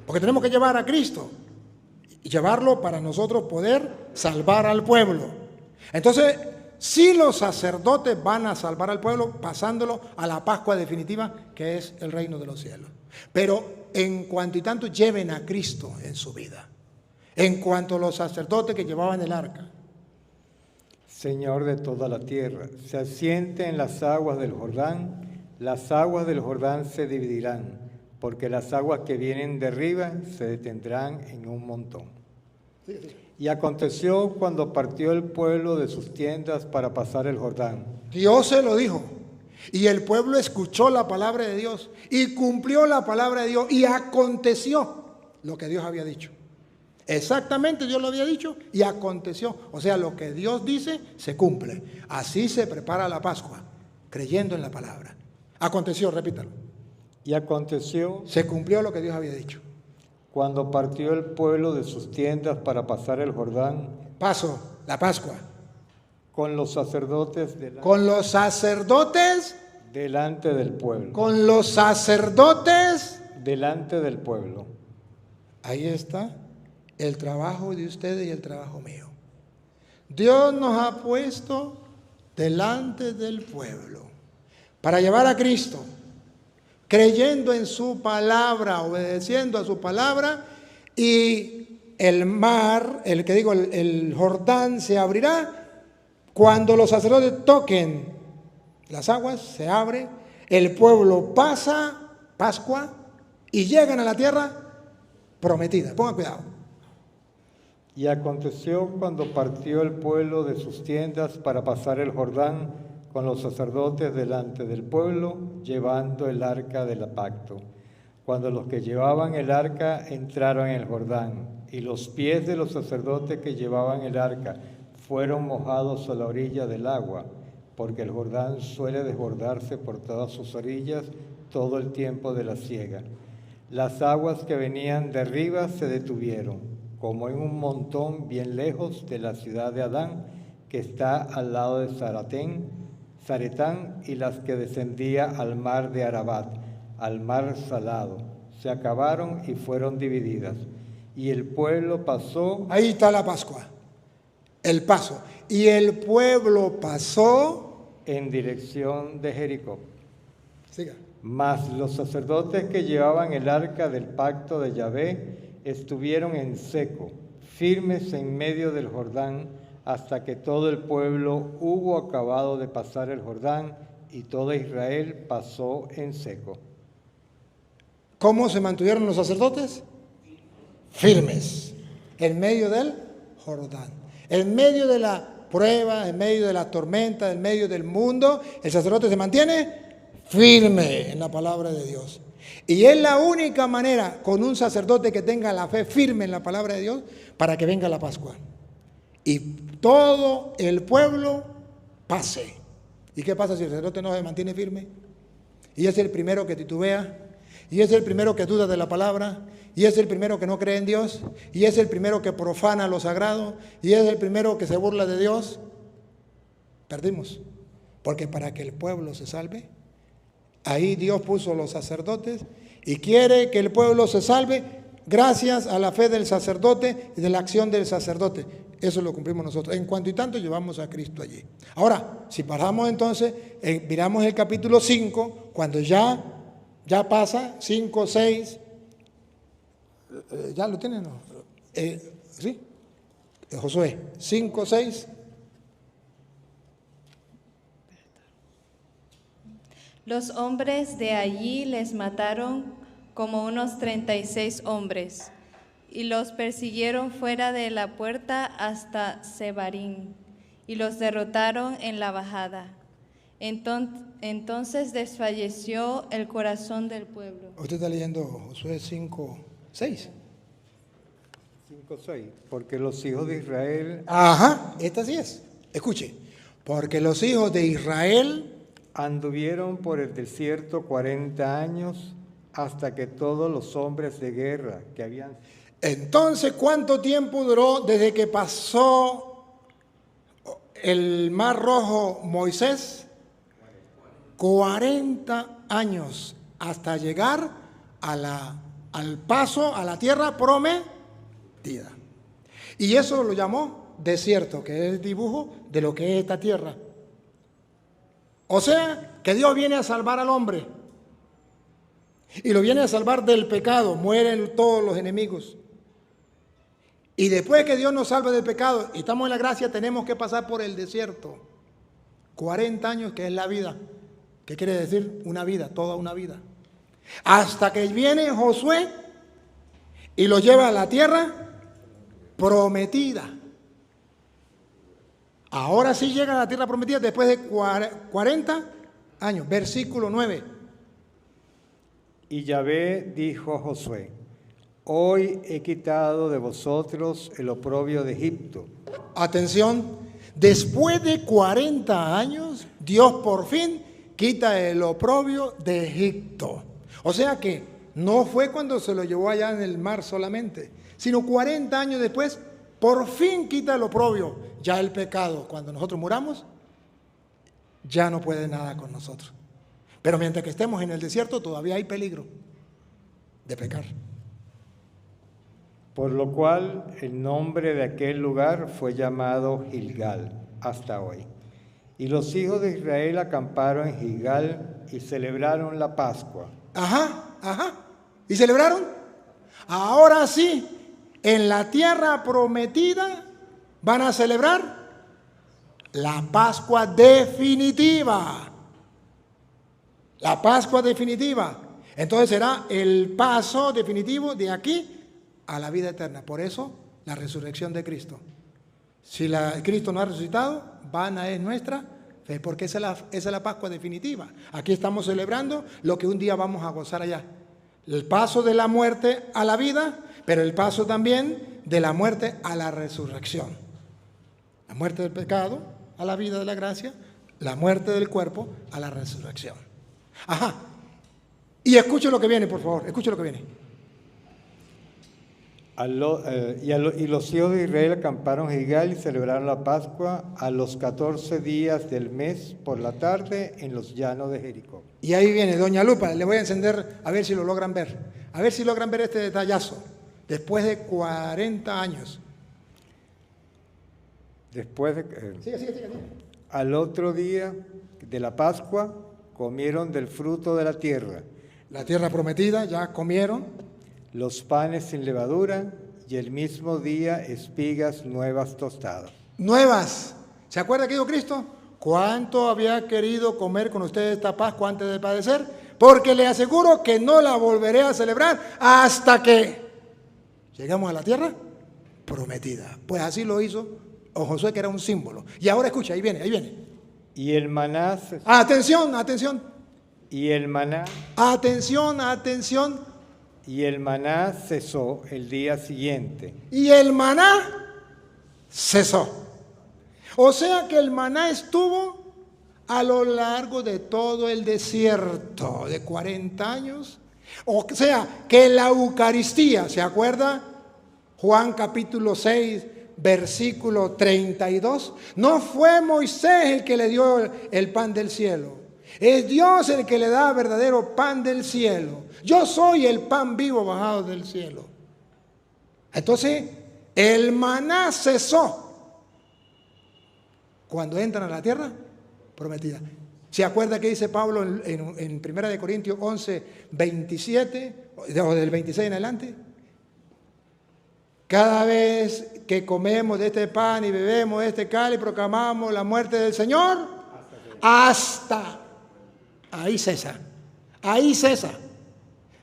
Porque tenemos que llevar a Cristo. Y llevarlo para nosotros poder salvar al pueblo. Entonces, si los sacerdotes van a salvar al pueblo pasándolo a la Pascua definitiva, que es el reino de los cielos. Pero en cuanto y tanto lleven a Cristo en su vida. En cuanto a los sacerdotes que llevaban el arca. Señor de toda la tierra, se asiente en las aguas del Jordán, las aguas del Jordán se dividirán, porque las aguas que vienen de arriba se detendrán en un montón. Y aconteció cuando partió el pueblo de sus tiendas para pasar el Jordán. Dios se lo dijo. Y el pueblo escuchó la palabra de Dios y cumplió la palabra de Dios y aconteció lo que Dios había dicho. Exactamente Dios lo había dicho y aconteció. O sea, lo que Dios dice se cumple. Así se prepara la Pascua, creyendo en la palabra. Aconteció, repítalo. Y aconteció. Se cumplió lo que Dios había dicho. Cuando partió el pueblo de sus tiendas para pasar el Jordán. Paso, la Pascua. Con los sacerdotes delante. Con los sacerdotes. Delante del pueblo. Con los sacerdotes. Delante del pueblo. Ahí está el trabajo de ustedes y el trabajo mío. Dios nos ha puesto delante del pueblo para llevar a Cristo, creyendo en su palabra, obedeciendo a su palabra, y el mar, el Jordán se abrirá cuando los sacerdotes toquen las aguas, se abre, el pueblo pasa Pascua y llegan a la tierra prometida. Pongan cuidado. Y aconteció cuando partió el pueblo de sus tiendas para pasar el Jordán con los sacerdotes delante del pueblo, llevando el arca del pacto. Cuando los que llevaban el arca entraron en el Jordán, y los pies de los sacerdotes que llevaban el arca fueron mojados a la orilla del agua, porque el Jordán suele desbordarse por todas sus orillas todo el tiempo de la siega. Las aguas que venían de arriba se detuvieron, como en un montón bien lejos de la ciudad de Adán, que está al lado de Zaretán, y las que descendía al mar de Arabat, al mar salado. Se acabaron y fueron divididas. Y el pueblo pasó. Ahí está la Pascua, el paso. Y el pueblo pasó en dirección de Jericó. Siga. Mas los sacerdotes que llevaban el arca del pacto de Yahvé estuvieron en seco, firmes en medio del Jordán, hasta que todo el pueblo hubo acabado de pasar el Jordán, y todo Israel pasó en seco. ¿Cómo se mantuvieron los sacerdotes? Firmes, en medio del Jordán. En medio de la prueba, en medio de la tormenta, en medio del mundo, el sacerdote se mantiene firme en la palabra de Dios. Y es la única manera con un sacerdote que tenga la fe firme en la palabra de Dios para que venga la Pascua. Y todo el pueblo pase. ¿Y qué pasa si el sacerdote no se mantiene firme? Y es el primero que titubea, y es el primero que duda de la palabra, y es el primero que no cree en Dios, y es el primero que profana lo sagrado, y es el primero que se burla de Dios. Perdimos. Porque para que el pueblo se salve, ahí Dios puso los sacerdotes y quiere que el pueblo se salve gracias a la fe del sacerdote y de la acción del sacerdote. Eso lo cumplimos nosotros. En cuanto y tanto llevamos a Cristo allí. Ahora, si pasamos entonces, miramos el capítulo 5, cuando ya pasa, 5, 6, ¿ya lo tienen? ¿No? ¿Sí? Josué, 5, 6. Los hombres de allí les mataron como unos 36 hombres, y los persiguieron fuera de la puerta hasta Sebarín, y los derrotaron en la bajada. Entonces desfalleció el corazón del pueblo. Usted está leyendo Josué 5, 6. 5:6. Porque los hijos de Israel. Ajá, esta sí es. Escuche. Porque los hijos de Israel anduvieron por el desierto 40 años hasta que todos los hombres de guerra que habían. Entonces, ¿cuánto tiempo duró desde que pasó el Mar Rojo Moisés? 40 años hasta llegar al paso a la tierra prometida. Y eso lo llamó desierto, que es el dibujo de lo que es esta tierra. O sea, que Dios viene a salvar al hombre. Y lo viene a salvar del pecado. Mueren todos los enemigos. Y después que Dios nos salve del pecado y estamos en la gracia, tenemos que pasar por el desierto. 40 años, que es la vida. ¿Qué quiere decir? Una vida, toda una vida. Hasta que viene Josué y lo lleva a la tierra prometida. Ahora sí llega a la tierra prometida después de 40 años. Versículo 9. Y Yahvé dijo a Josué: hoy he quitado de vosotros el oprobio de Egipto. Atención, después de 40 años, Dios por fin quita el oprobio de Egipto. O sea que no fue cuando se lo llevó allá en el mar solamente, sino 40 años después, por fin quita el oprobio. Ya el pecado, cuando nosotros muramos, ya no puede nada con nosotros. Pero mientras que estemos en el desierto, todavía hay peligro de pecar. por lo cual el nombre de aquel lugar fue llamado Gilgal hasta hoy. Y los hijos de Israel acamparon en Gilgal y celebraron la Pascua. Ajá. ¿Y celebraron? Ahora sí, en la tierra prometida van a celebrar la Pascua definitiva. La Pascua definitiva. Entonces será el paso definitivo de aquí a la vida eterna. Por eso, la resurrección de Cristo. Si Cristo no ha resucitado, vana es nuestra fe, porque esa es la Pascua definitiva. Aquí estamos celebrando lo que un día vamos a gozar allá. El paso de la muerte a la vida, pero el paso también de la muerte a la resurrección. La muerte del pecado a la vida de la gracia, la muerte del cuerpo a la resurrección. Ajá. Y escuche lo que viene, por favor, escuche lo que viene. Y los hijos de Israel acamparon en Gilgal y celebraron la Pascua a los 14 días del mes por la tarde en los llanos de Jericó. Y ahí viene, doña Lupa, le voy a encender a ver si lo logran ver. A ver si logran ver este detallazo. Después de 40 años. Después de... Sigue. Al otro día de la Pascua comieron del fruto de la tierra. La tierra prometida, ya comieron. Los panes sin levadura y el mismo día espigas nuevas tostadas. Nuevas. ¿Se acuerda que dijo Cristo? ¿Cuánto había querido comer con ustedes esta Pascua antes de padecer? Porque le aseguro que no la volveré a celebrar hasta que llegamos a la tierra prometida. Pues así lo hizo Josué, que era un símbolo. Y ahora escucha, ahí viene. Y el maná... Atención. Y el maná... Atención. Y el maná cesó el día siguiente. Y el maná cesó. O sea que el maná estuvo a lo largo de todo el desierto de 40 años. O sea que la Eucaristía, ¿se acuerda? Juan capítulo 6, versículo 32. No fue Moisés el que le dio el pan del cielo. Es Dios el que le da verdadero pan del cielo. Yo soy el pan vivo bajado del cielo. Entonces, el maná cesó cuando entran a la tierra prometida. ¿Se acuerda que dice Pablo en 1 Corintios 11, 27, o del 26 en adelante? Cada vez que comemos de este pan y bebemos de este cáliz, proclamamos la muerte del Señor hasta... Ahí cesa.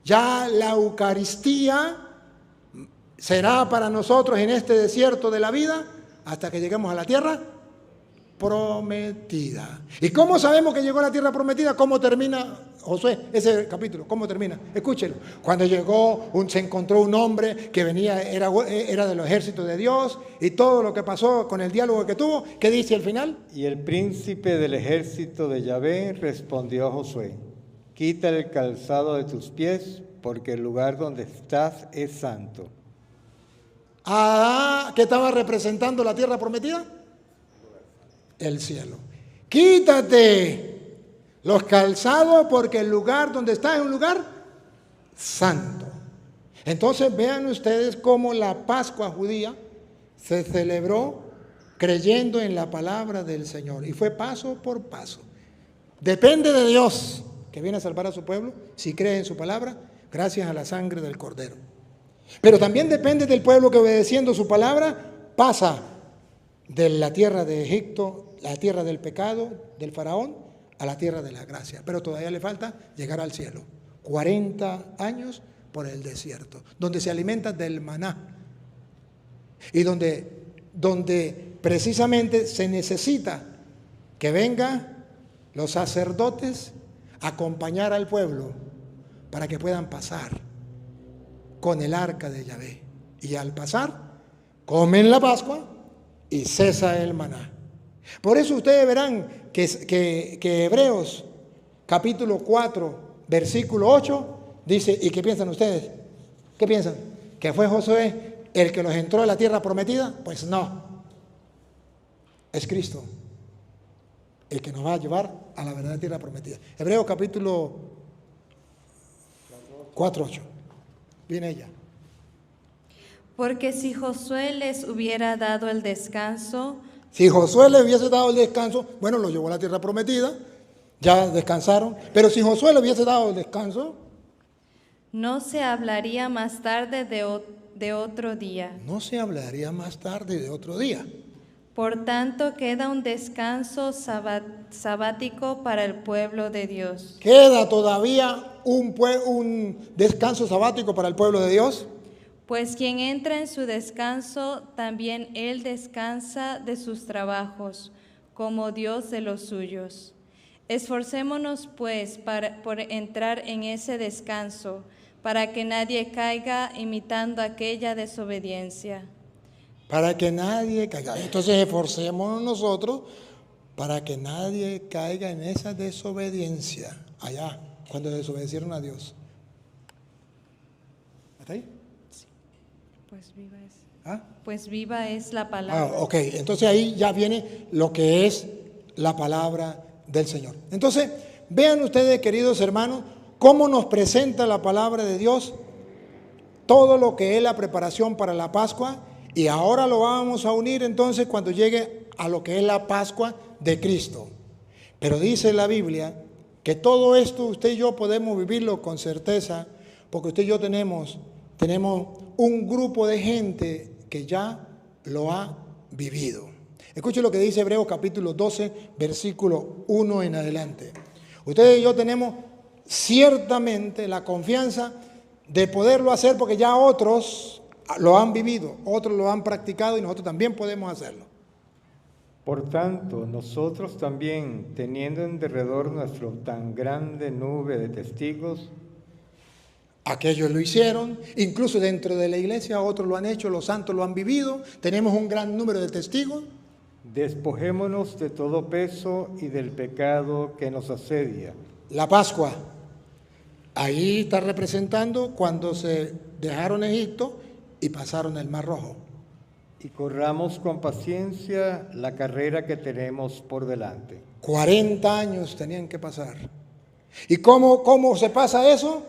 Ya la Eucaristía será para nosotros en este desierto de la vida hasta que lleguemos a la tierra prometida. ¿Y cómo sabemos que llegó a la tierra prometida? ¿Cómo termina Josué ese capítulo? ¿Cómo termina? Escúchelo. Cuando llegó, se encontró un hombre que venía, era de los ejércitos de Dios, y todo lo que pasó con el diálogo que tuvo, ¿qué dice al final? Y el príncipe del ejército de Yahvé respondió a Josué: quita el calzado de tus pies, porque el lugar donde estás es santo. ¿Qué estaba representando la tierra prometida? El cielo. Quítate los calzados, porque el lugar donde estás es un lugar santo. Entonces vean ustedes cómo la Pascua judía se celebró creyendo en la palabra del Señor, y fue paso por paso. Depende de Dios, que viene a salvar a su pueblo, si cree en su palabra, gracias a la sangre del Cordero. Pero también depende del pueblo que, obedeciendo su palabra, pasa de la tierra de Egipto, la tierra del pecado, del faraón, a la tierra de la gracia. Pero todavía le falta llegar al cielo. 40 años por el desierto, donde se alimenta del maná. Y donde precisamente se necesita que vengan los sacerdotes a acompañar al pueblo para que puedan pasar con el arca de Yahvé. Y al pasar, comen la Pascua y cesa el maná. Por eso ustedes verán que Hebreos capítulo 4, versículo 8, dice, ¿y qué piensan ustedes? ¿Qué piensan? ¿Que fue Josué el que los entró a la tierra prometida? Pues no. Es Cristo el que nos va a llevar a la verdadera tierra prometida. Hebreos capítulo 4, 8. Viene ella. Porque si Josué les hubiera dado el descanso, Si Josué le hubiese dado el descanso, bueno, lo llevó a la tierra prometida, ya descansaron, pero si Josué le hubiese dado el descanso, no se hablaría más tarde de otro día. no se hablaría más tarde de otro día. Por tanto, queda un descanso sabático para el pueblo de Dios. ¿Queda todavía un descanso sabático para el pueblo de Dios? Pues quien entra en su descanso, también él descansa de sus trabajos, como Dios de los suyos. Esforcémonos, pues, por entrar en ese descanso, para que nadie caiga imitando aquella desobediencia. Para que nadie caiga. Entonces esforcémonos nosotros para que nadie caiga en esa desobediencia. Allá, cuando desobedecieron a Dios. ¿Está ahí? Pues viva es la palabra. Ok, entonces ahí ya viene lo que es la palabra del Señor. Entonces, vean ustedes, queridos hermanos, cómo nos presenta la palabra de Dios, todo lo que es la preparación para la Pascua, y ahora lo vamos a unir entonces cuando llegue a lo que es la Pascua de Cristo. Pero dice la Biblia que todo esto usted y yo podemos vivirlo con certeza, porque usted y yo tenemos un grupo de gente que ya lo ha vivido. Escuche lo que dice Hebreos capítulo 12, versículo 1 en adelante. Ustedes y yo tenemos ciertamente la confianza de poderlo hacer porque ya otros lo han vivido, otros lo han practicado y nosotros también podemos hacerlo. Por tanto, nosotros también, teniendo en derredor nuestro tan grande nube de testigos, aquellos lo hicieron, incluso dentro de la iglesia otros lo han hecho, los santos lo han vivido, tenemos un gran número de testigos. despojémonos de todo peso y del pecado que nos asedia. La Pascua, ahí está representando cuando se dejaron Egipto y pasaron el Mar Rojo. Y corramos con paciencia la carrera que tenemos por delante. 40 años tenían que pasar. ¿Y cómo se pasa eso?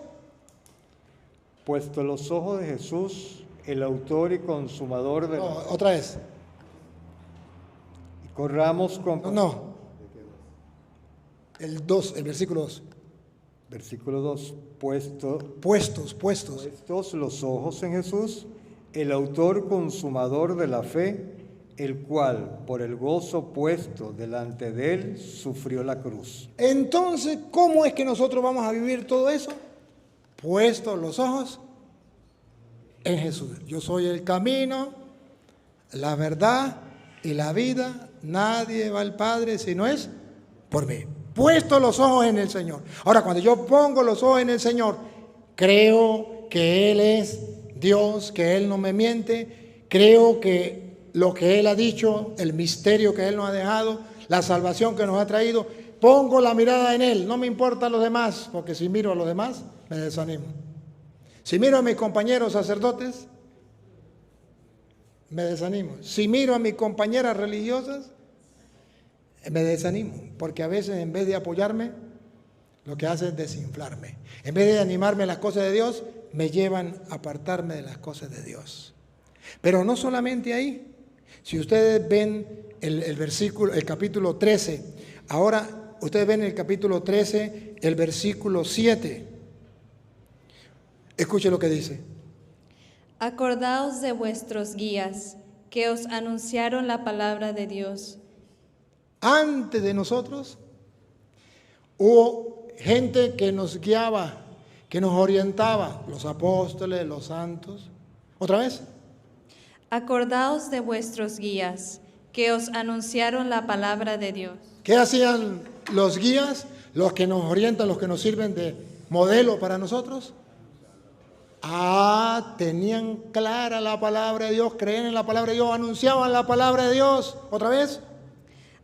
Puesto los ojos de Jesús, el autor y consumador de No, otra vez. Y corramos con No. El versículo 2. Versículo 2. Puestos los ojos en Jesús, el autor consumador de la fe, el cual, por el gozo puesto delante de él, sufrió la cruz. Entonces, ¿cómo es que nosotros vamos a vivir todo eso? Puestos los ojos en Jesús. Yo soy el camino, la verdad y la vida. Nadie va al Padre si no es por mí. Puestos los ojos en el Señor. Ahora, cuando yo pongo los ojos en el Señor, creo que Él es Dios, que Él no me miente, creo que lo que Él ha dicho, el misterio que Él nos ha dejado, la salvación que nos ha traído, pongo la mirada en Él, no me importan los demás, porque si miro a los demás, me desanimo. Si miro a mis compañeros sacerdotes, me desanimo. Si miro a mis compañeras religiosas, me desanimo, porque a veces en vez de apoyarme, lo que hace es desinflarme. En vez de animarme a las cosas de Dios, me llevan a apartarme de las cosas de Dios. Pero no solamente ahí. Si ustedes ven el capítulo 13, ahora ustedes ven el capítulo 13, el versículo 7. Escuche lo que dice. Acordaos de vuestros guías, que os anunciaron la palabra de Dios. Antes de nosotros hubo gente que nos guiaba, que nos orientaba, los apóstoles, los santos. ¿Otra vez? Acordaos de vuestros guías, que os anunciaron la palabra de Dios. ¿Qué hacían los guías, los que nos orientan, los que nos sirven de modelo para nosotros? Tenían clara la palabra de Dios, creían en la palabra de Dios, anunciaban la palabra de Dios. ¿Otra vez?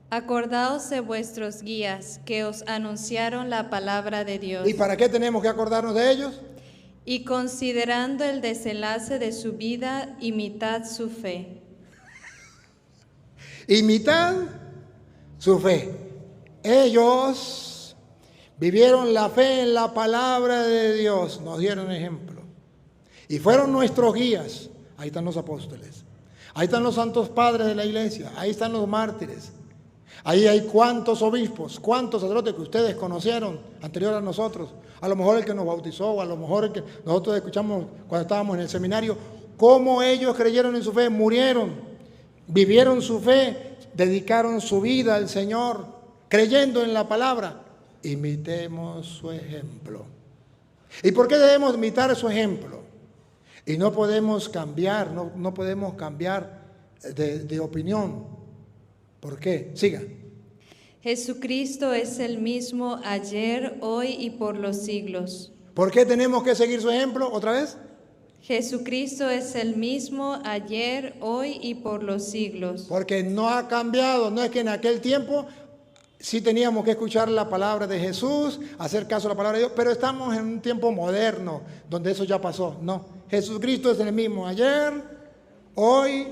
Acordaos de vuestros guías, que os anunciaron la palabra de Dios. ¿Y para qué tenemos que acordarnos de ellos? Y considerando el desenlace de su vida, imitad su fe. Imitad su fe. Ellos vivieron la fe en la palabra de Dios, nos dieron ejemplo. Y fueron nuestros guías. ahí están los apóstoles. Ahí están los santos padres de la iglesia, ahí están los mártires. Ahí hay cuántos obispos, cuántos sacerdotes que ustedes conocieron anterior a nosotros. A lo mejor el que nos bautizó, o a lo mejor el que nosotros escuchamos cuando estábamos en el seminario. Cómo ellos creyeron en su fe, murieron, vivieron su fe, dedicaron su vida al Señor, creyendo en la palabra. Imitemos su ejemplo. ¿Y por qué debemos imitar su ejemplo? Y no podemos cambiar, no podemos cambiar de opinión. ¿Por qué? Siga. Jesucristo es el mismo ayer, hoy y por los siglos. ¿Por qué tenemos que seguir su ejemplo? ¿Otra vez? Jesucristo es el mismo ayer, hoy y por los siglos. Porque no ha cambiado. No es que en aquel tiempo sí teníamos que escuchar la palabra de Jesús, hacer caso a la palabra de Dios, pero estamos en un tiempo moderno donde eso ya pasó. No, Jesucristo es el mismo ayer, hoy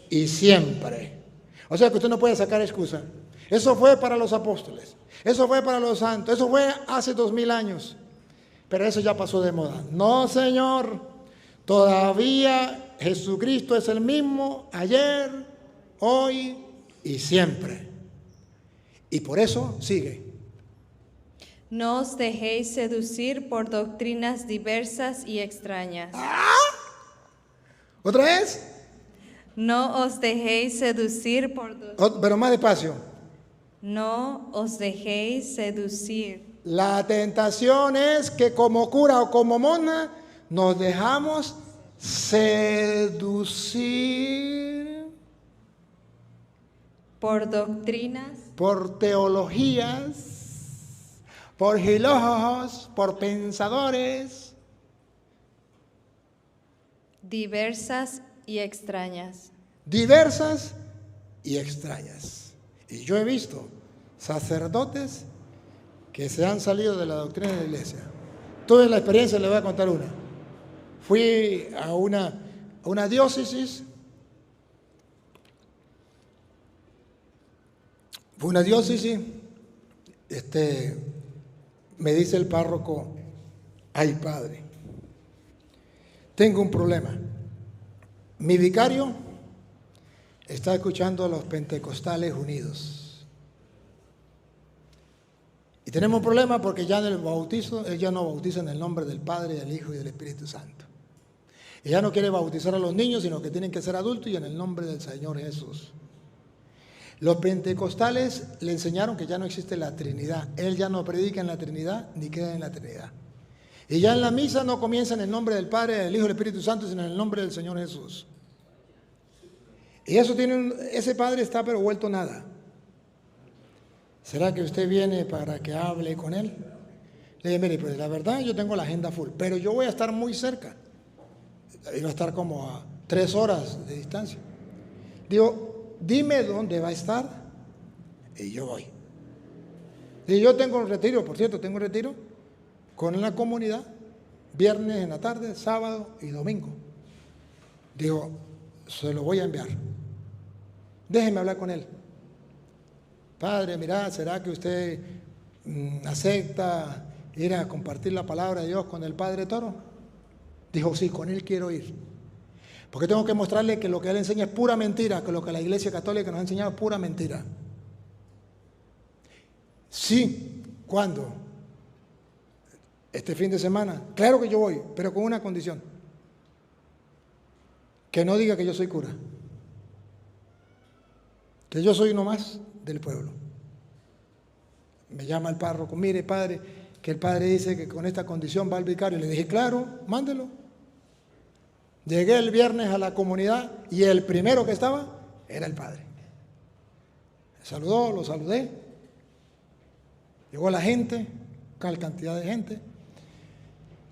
y siempre. O sea que usted no puede sacar excusa. Eso fue para los apóstoles, eso fue para los santos, eso fue hace 2000 años, pero eso ya pasó de moda. No, Señor, todavía Jesucristo es el mismo ayer, hoy y siempre. Y por eso sigue. No os dejéis seducir por doctrinas diversas y extrañas. ¿Otra vez? No os dejéis seducir por Pero más despacio. No os dejéis seducir. La tentación es que como cura o como mona nos dejamos seducir Por doctrinas por teologías, por filósofos, por pensadores diversas y extrañas. diversas y extrañas. Y yo he visto sacerdotes que se han salido de la doctrina de la iglesia. Tuve la experiencia, les voy a contar una. Fui a una diócesis. Fue una diócesis. Me dice el párroco: ay, padre, tengo un problema. Mi vicario está escuchando a los pentecostales unidos. Y tenemos un problema porque ya en el bautizo, él ya no bautiza en el nombre del Padre, del Hijo y del Espíritu Santo. Ella no quiere bautizar a los niños, sino que tienen que ser adultos y en el nombre del Señor Jesús. Los pentecostales le enseñaron que ya no existe la Trinidad. Él ya no predica en la Trinidad ni queda en la Trinidad. Y ya en la misa no comienza en el nombre del Padre, del Hijo y del Espíritu Santo, sino en el nombre del Señor Jesús. Y eso ese padre está pero vuelto nada. ¿Será que usted viene para que hable con él? Le dije: mire, pues la verdad yo tengo la agenda full, pero yo voy a estar muy cerca. Iba a estar como a 3 horas de distancia. Digo: dime dónde va a estar y yo voy. Y yo tengo un retiro, por cierto, tengo un retiro con la comunidad, viernes en la tarde, sábado y domingo. Digo: se lo voy a enviar. Déjeme hablar con él. Padre, mira, ¿será que usted acepta ir a compartir la palabra de Dios con el Padre Toro? Dijo: sí, con él quiero ir. Porque tengo que mostrarle que lo que él enseña es pura mentira, que lo que la Iglesia Católica nos ha enseñado es pura mentira. Sí, ¿cuándo? Este fin de semana. Claro que yo voy, pero con una condición: que no diga que yo soy cura, que yo soy uno más del pueblo. Me llama el párroco: mire, padre, que el padre dice que con esta condición va al vicario. Le dije: claro, mándelo. Llegué el viernes a la comunidad y el primero que estaba era el padre. Me saludó, lo saludé. Llegó la gente, tal cantidad de gente.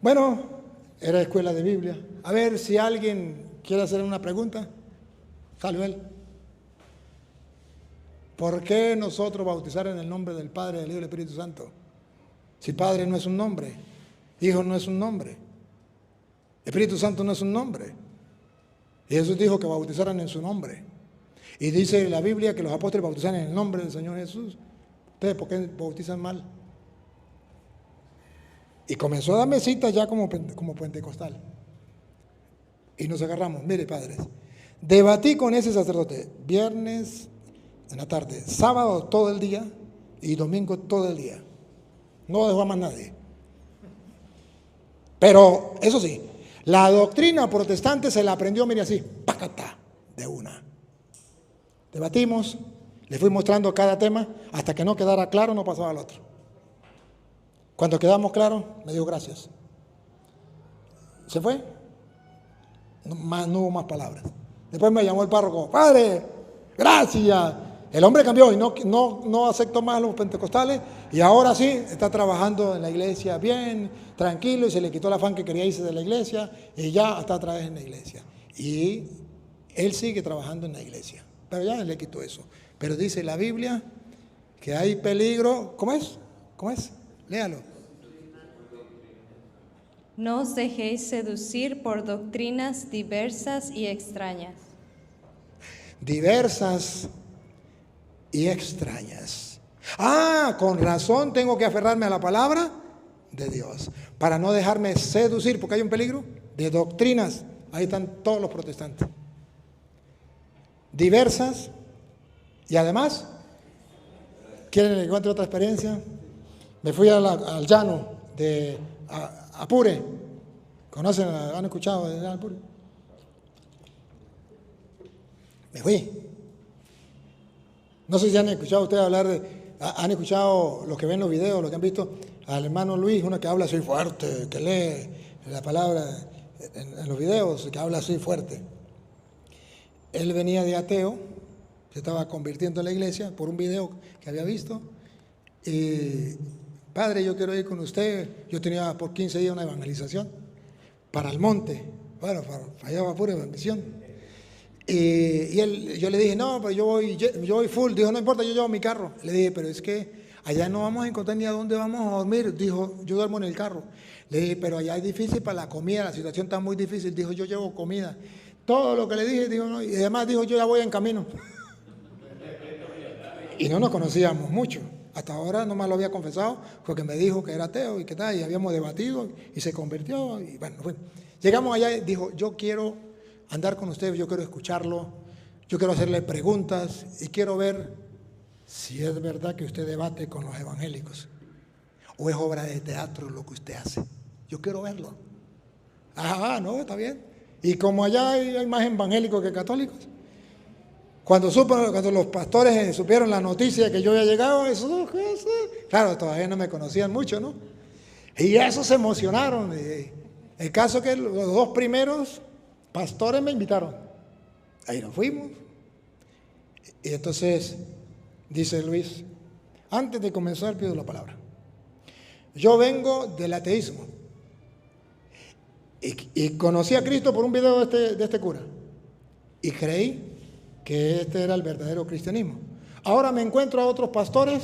Bueno, era escuela de Biblia. A ver si alguien quiere hacer una pregunta. Salió él. ¿Por qué nosotros bautizar en el nombre del Padre, del Hijo y del Espíritu Santo? Si Padre no es un nombre, Hijo no es un nombre, Espíritu Santo no es un nombre. Y Jesús dijo que bautizaran en su nombre. Y dice la Biblia que los apóstoles bautizaron en el nombre del Señor Jesús. ¿Ustedes por qué bautizan mal? Y comenzó a darme citas ya como pentecostal. y nos agarramos. Mire, padres, debatí con ese sacerdote viernes en la tarde, sábado todo el día y domingo todo el día. No dejó a más nadie. Pero, eso sí, la doctrina protestante se la aprendió, mire así, ¡pacata! De una. Debatimos, le fui mostrando cada tema, hasta que no quedara claro, no pasaba al otro. Cuando quedamos claros, me dijo gracias. Se fue, no hubo más palabras. Después me llamó el párroco, padre, gracias. El hombre cambió y no aceptó más a los pentecostales y ahora sí está trabajando en la iglesia bien, tranquilo, y se le quitó el afán que quería irse de la iglesia y ya está otra vez en la iglesia. Y él sigue trabajando en la iglesia, pero ya le quitó eso. Pero dice la Biblia que hay peligro. ¿Cómo es? ¿Cómo es? Léalo. No os dejéis seducir por doctrinas diversas y extrañas. Diversas y extrañas. Ah, con razón tengo que aferrarme a la palabra de Dios para no dejarme seducir, porque hay un peligro de doctrinas. Ahí están todos los protestantes. Diversas y además, ¿quieren que cuente otra experiencia? Me fui al llano de Apure. ¿Conocen? ¿Han escuchado de Apure? Me fui. No sé si han escuchado ustedes hablar han escuchado los que ven los videos, los que han visto al hermano Luis, uno que habla así fuerte, que lee la palabra en los videos, que habla así fuerte. Él venía de ateo, se estaba convirtiendo en la iglesia por un video que había visto. Y, padre, yo quiero ir con usted. Yo tenía por 15 días una evangelización para el monte, bueno, para allá va pura bendición. Yo le dije, no, pero yo voy full. Dijo, no importa, yo llevo mi carro. Le dije, pero es que allá no vamos a encontrar ni a dónde vamos a dormir. Dijo, yo duermo en el carro. Le dije, pero allá es difícil para la comida, la situación está muy difícil. Dijo, yo llevo comida. Todo lo que le dije, dijo, no. Y además dijo, yo ya voy en camino. Y no nos conocíamos mucho. Hasta ahora nomás lo había confesado porque me dijo que era ateo y que tal, y habíamos debatido y se convirtió. Y bueno, llegamos allá y dijo, yo quiero andar con ustedes, yo quiero escucharlo, yo quiero hacerle preguntas y quiero ver si es verdad que usted debate con los evangélicos o es obra de teatro lo que usted hace. Yo quiero verlo. Ah, no, está bien. Y como allá hay más evangélicos que católicos, cuando los pastores supieron la noticia de que yo había llegado, claro, todavía no me conocían mucho, ¿no? Y eso se emocionaron. El caso es que los dos primeros pastores me invitaron. Ahí nos fuimos. Y entonces, dice Luis, antes de comenzar pido la palabra. Yo vengo del ateísmo. Y conocí a Cristo por un video de este cura. Y creí que este era el verdadero cristianismo. Ahora me encuentro a otros pastores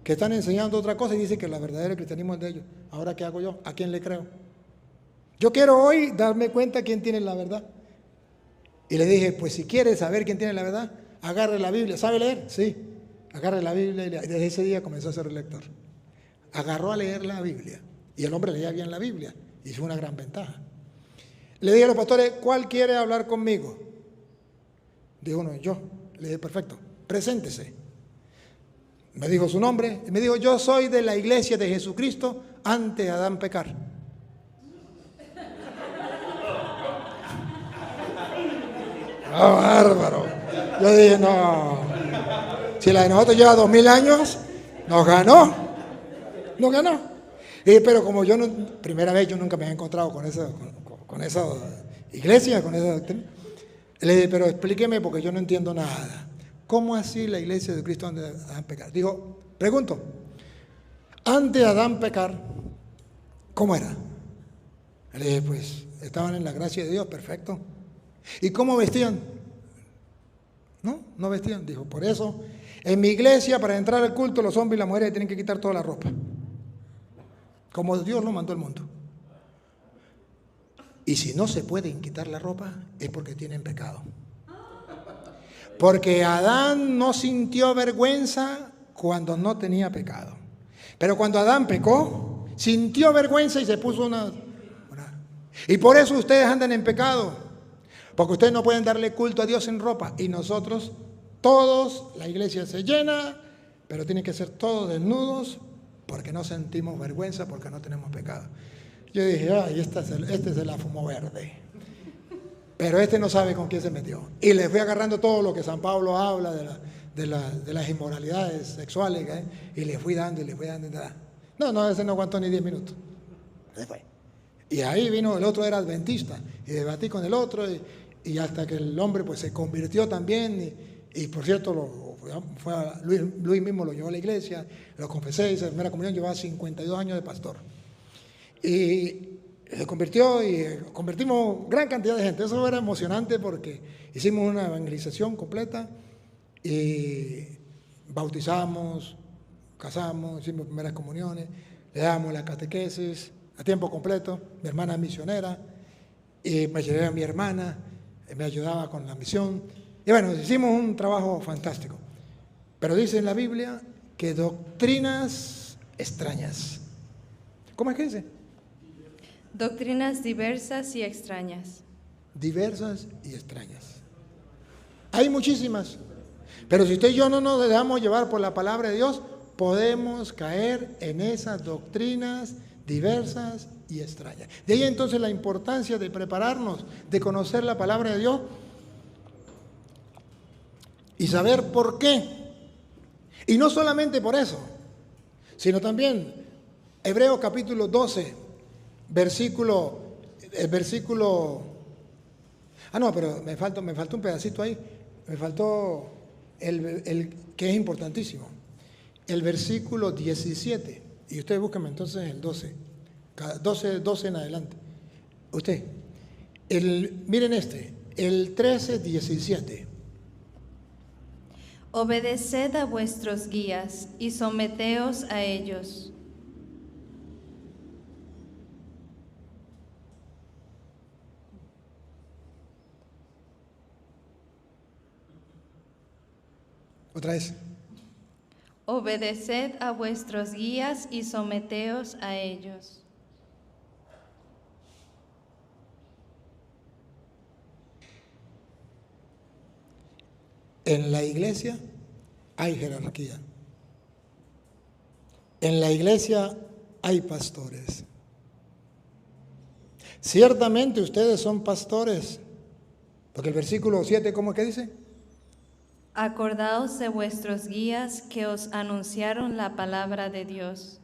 que están enseñando otra cosa y dicen que el verdadero cristianismo es de ellos. Ahora, ¿qué hago yo? ¿A quién le creo? Yo quiero hoy darme cuenta quién tiene la verdad. Y le dije, pues si quiere saber quién tiene la verdad, agarre la Biblia. ¿Sabe leer? Sí. Agarre la Biblia y desde ese día comenzó a ser lector. Agarró a leer la Biblia. Y el hombre leía bien la Biblia. Y fue una gran ventaja. Le dije a los pastores, ¿cuál quiere hablar conmigo? Dijo uno, yo. Le dije, perfecto, preséntese. Me dijo su nombre y me dijo, yo soy de la iglesia de Jesucristo antes de Adán pecar. ¡Ah, bárbaro! Yo dije, no, si la de nosotros lleva 2000 años, nos ganó. Pero como yo, primera vez yo nunca me había encontrado con esa iglesia, con esa doctrina. Le dije, pero explíqueme porque yo no entiendo nada. ¿Cómo así la iglesia de Cristo antes de Adán pecar? Digo, pregunto, antes de Adán pecar, ¿cómo era? Le dije, pues estaban en la gracia de Dios, perfecto. ¿Y cómo vestían? No vestían. Dijo, por eso, en mi iglesia, para entrar al culto, los hombres y las mujeres tienen que quitar toda la ropa. Como Dios lo mandó al mundo. Y si no se pueden quitar la ropa, es porque tienen pecado. Porque Adán no sintió vergüenza cuando no tenía pecado. Pero cuando Adán pecó, sintió vergüenza y se puso una. Y por eso ustedes andan en pecado. Porque ustedes no pueden darle culto a Dios en ropa. Y nosotros, todos, la iglesia se llena, pero tienen que ser todos desnudos porque no sentimos vergüenza, porque no tenemos pecado. Yo dije, ay, este se la fumó verde. Pero este no sabe con quién se metió. Y le fui agarrando todo lo que San Pablo habla de las inmoralidades sexuales, ¿eh? Y le fui dando. No, ese no aguantó ni 10 minutos. Se fue. Y ahí vino, el otro era adventista, y debatí con el otro, y hasta que el hombre pues se convirtió también, y por cierto, Luis mismo lo llevó a la iglesia, lo confesé, hice la primera comunión, llevaba 52 años de pastor. Y se convirtió y convertimos gran cantidad de gente. Eso era emocionante porque hicimos una evangelización completa y bautizamos, casamos, hicimos primeras comuniones, le damos la catequesis a tiempo completo. Mi hermana es misionera y me llevé a mi hermana, me ayudaba con la misión. Y bueno, hicimos un trabajo fantástico. Pero dice en la Biblia que doctrinas extrañas. ¿Cómo es que dice? Doctrinas diversas y extrañas. Diversas y extrañas. Hay muchísimas. Pero si usted y yo no nos dejamos llevar por la palabra de Dios, podemos caer en esas doctrinas diversas y extrañas. De ahí entonces la importancia de prepararnos, de conocer la palabra de Dios y saber por qué. Y no solamente por eso, sino también Hebreos capítulo 12, pero me faltó un pedacito ahí, me faltó el que es importantísimo, el versículo 17, y ustedes búsquenme entonces el 12 en adelante. Miren el 13, 17. Obedeced a vuestros guías y someteos a ellos. Otra vez. Obedeced a vuestros guías y someteos a ellos. En la iglesia hay jerarquía. En la iglesia hay pastores. Ciertamente ustedes son pastores, porque el versículo 7, ¿cómo es que dice? Acordaos de vuestros guías que os anunciaron la palabra de Dios.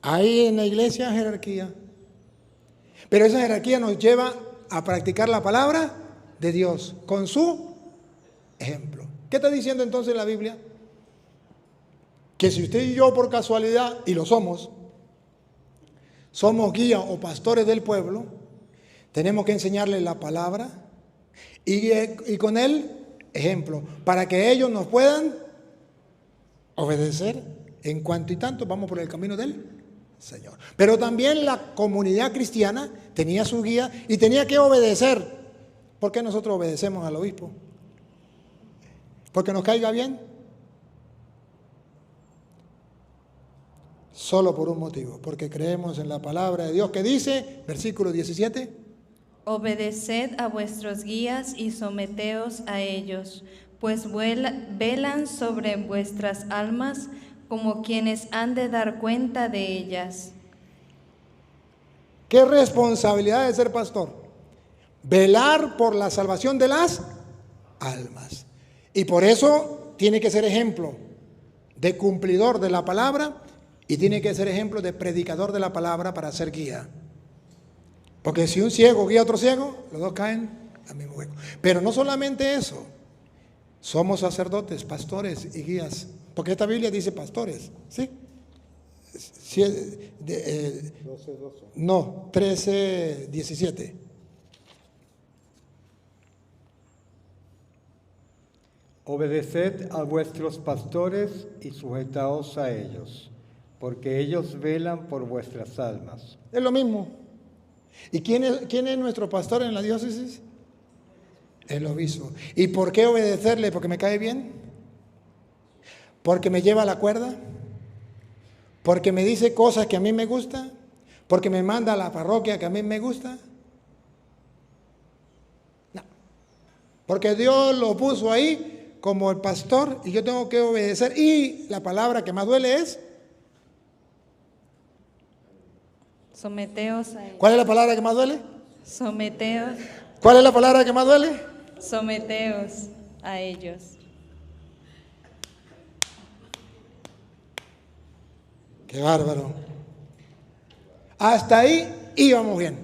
Hay en la iglesia jerarquía, pero esa jerarquía nos lleva a practicar la palabra de Dios con su ejemplo. ¿Qué está diciendo entonces la Biblia? Que si usted y yo por casualidad, y lo somos guías o pastores del pueblo, tenemos que enseñarles la palabra y con él ejemplo, para que ellos nos puedan obedecer en cuanto y tanto vamos por el camino del Señor. Pero también la comunidad cristiana tenía su guía y tenía que obedecer. ¿Por qué nosotros obedecemos al obispo? ¿Porque nos caiga bien? Solo por un motivo, porque creemos en la palabra de Dios que dice, versículo 17, obedeced a vuestros guías y someteos a ellos, pues velan sobre vuestras almas como quienes han de dar cuenta de ellas. ¿Qué responsabilidad de ser pastor? Velar por la salvación de las almas. Y por eso tiene que ser ejemplo de cumplidor de la palabra y tiene que ser ejemplo de predicador de la palabra para ser guía. Porque si un ciego guía a otro ciego, los dos caen al mismo hueco. Pero no solamente eso, somos sacerdotes, pastores y guías. Porque esta Biblia dice pastores, ¿sí? 13, 17. Obedeced a vuestros pastores y sujetaos a ellos, porque ellos velan por vuestras almas. Es lo mismo. ¿Y quién es nuestro pastor en la diócesis? El obispo. ¿Y por qué obedecerle? ¿Porque me cae bien? ¿Porque me lleva a la cuerda? ¿Porque me dice cosas que a mí me gustan? ¿Porque me manda a la parroquia que a mí me gusta? No. Porque Dios lo puso ahí como el pastor y yo tengo que obedecer. Y la palabra que más duele es... Someteos a él. ¿Cuál es la palabra que más duele? Someteos, ¿Cuál es la palabra que más duele? someteos a ellos. Qué bárbaro. Hasta ahí íbamos bien.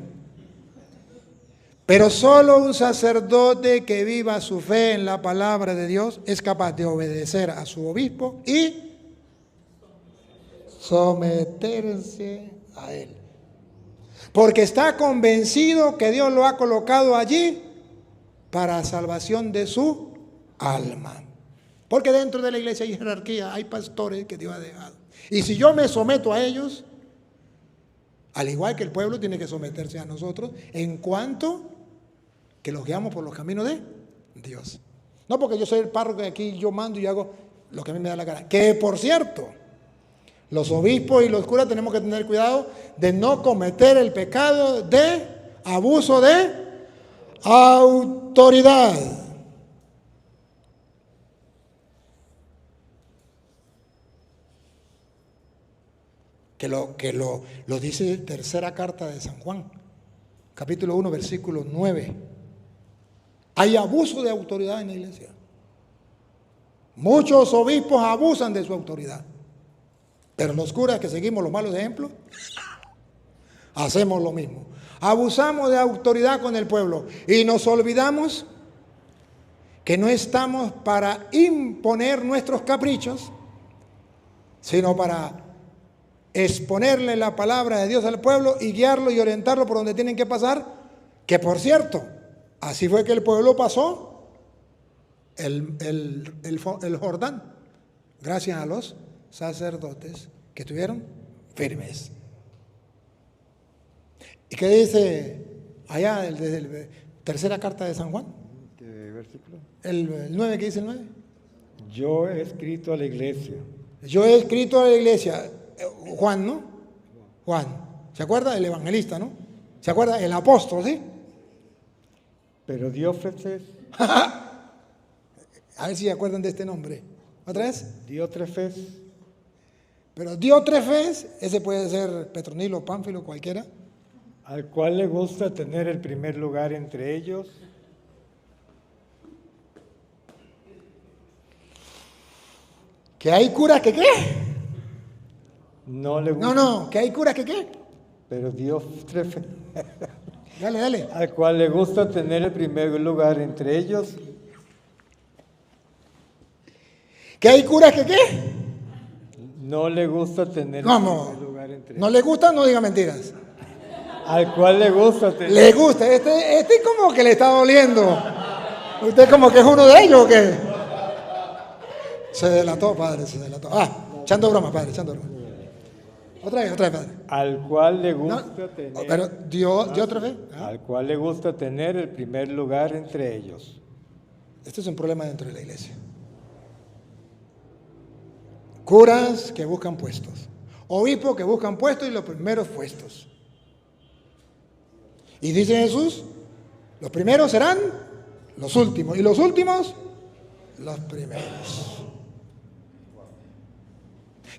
Pero solo un sacerdote que viva su fe en la palabra de Dios es capaz de obedecer a su obispo y someterse a él. Porque está convencido que Dios lo ha colocado allí para salvación de su alma. Porque dentro de la iglesia hay jerarquía, hay pastores que Dios ha dejado. Y si yo me someto a ellos, al igual que el pueblo tiene que someterse a nosotros, en cuanto que los guiamos por los caminos de Dios. No porque yo soy el párroco y aquí yo mando y hago lo que a mí me da la gana. Que por cierto, los obispos y los curas tenemos que tener cuidado de no cometer el pecado de abuso de autoridad. Que lo dice tercera carta de San Juan, capítulo 1, versículo 9. Hay abuso de autoridad en la iglesia. Muchos obispos abusan de su autoridad. Pero los curas que seguimos los malos ejemplos, hacemos lo mismo. Abusamos de autoridad con el pueblo y nos olvidamos que no estamos para imponer nuestros caprichos, sino para exponerle la palabra de Dios al pueblo y guiarlo y orientarlo por donde tienen que pasar, que por cierto, así fue que el pueblo pasó el Jordán, gracias a los sacerdotes que estuvieron firmes. ¿Y qué dice allá desde la tercera carta de San Juan? ¿Qué versículo? El 9, ¿qué dice el 9? Yo he escrito a la iglesia. Yo he escrito a la iglesia, Juan, ¿no? Juan, ¿se acuerda? El evangelista, ¿no? ¿Se acuerda? El apóstol, ¿sí? Pero Diótrefes, A ver si se acuerdan de este nombre. ¿Otra vez? Diótrefes, Pero Diótrefes, ese puede ser Petronilo, Pánfilo, cualquiera. al cual le gusta tener el primer lugar entre ellos, ¿Que hay curas que qué? no le gusta, No, ¿que hay curas que qué? pero Diótrefes, Dale. al cual le gusta tener el primer lugar entre ellos, ¿Que hay curas que qué? no le gusta tener ¿Cómo? el primer lugar entre ¿No ellos. le gusta? No diga mentiras. Al cual le gusta tener... Le gusta. Este como que le está doliendo. ¿Usted como que es uno de ellos o qué? Se delató, padre, se delató. Echando broma, padre, echando broma. Otra vez, padre. Al cual le No, gusta tener... pero dio otra vez. Al cual le gusta tener el primer lugar entre ellos. Este es un problema dentro de la iglesia. Curas que buscan puestos. Obispos que buscan puestos y los primeros puestos. Y dice Jesús, los primeros serán los últimos y los últimos los primeros.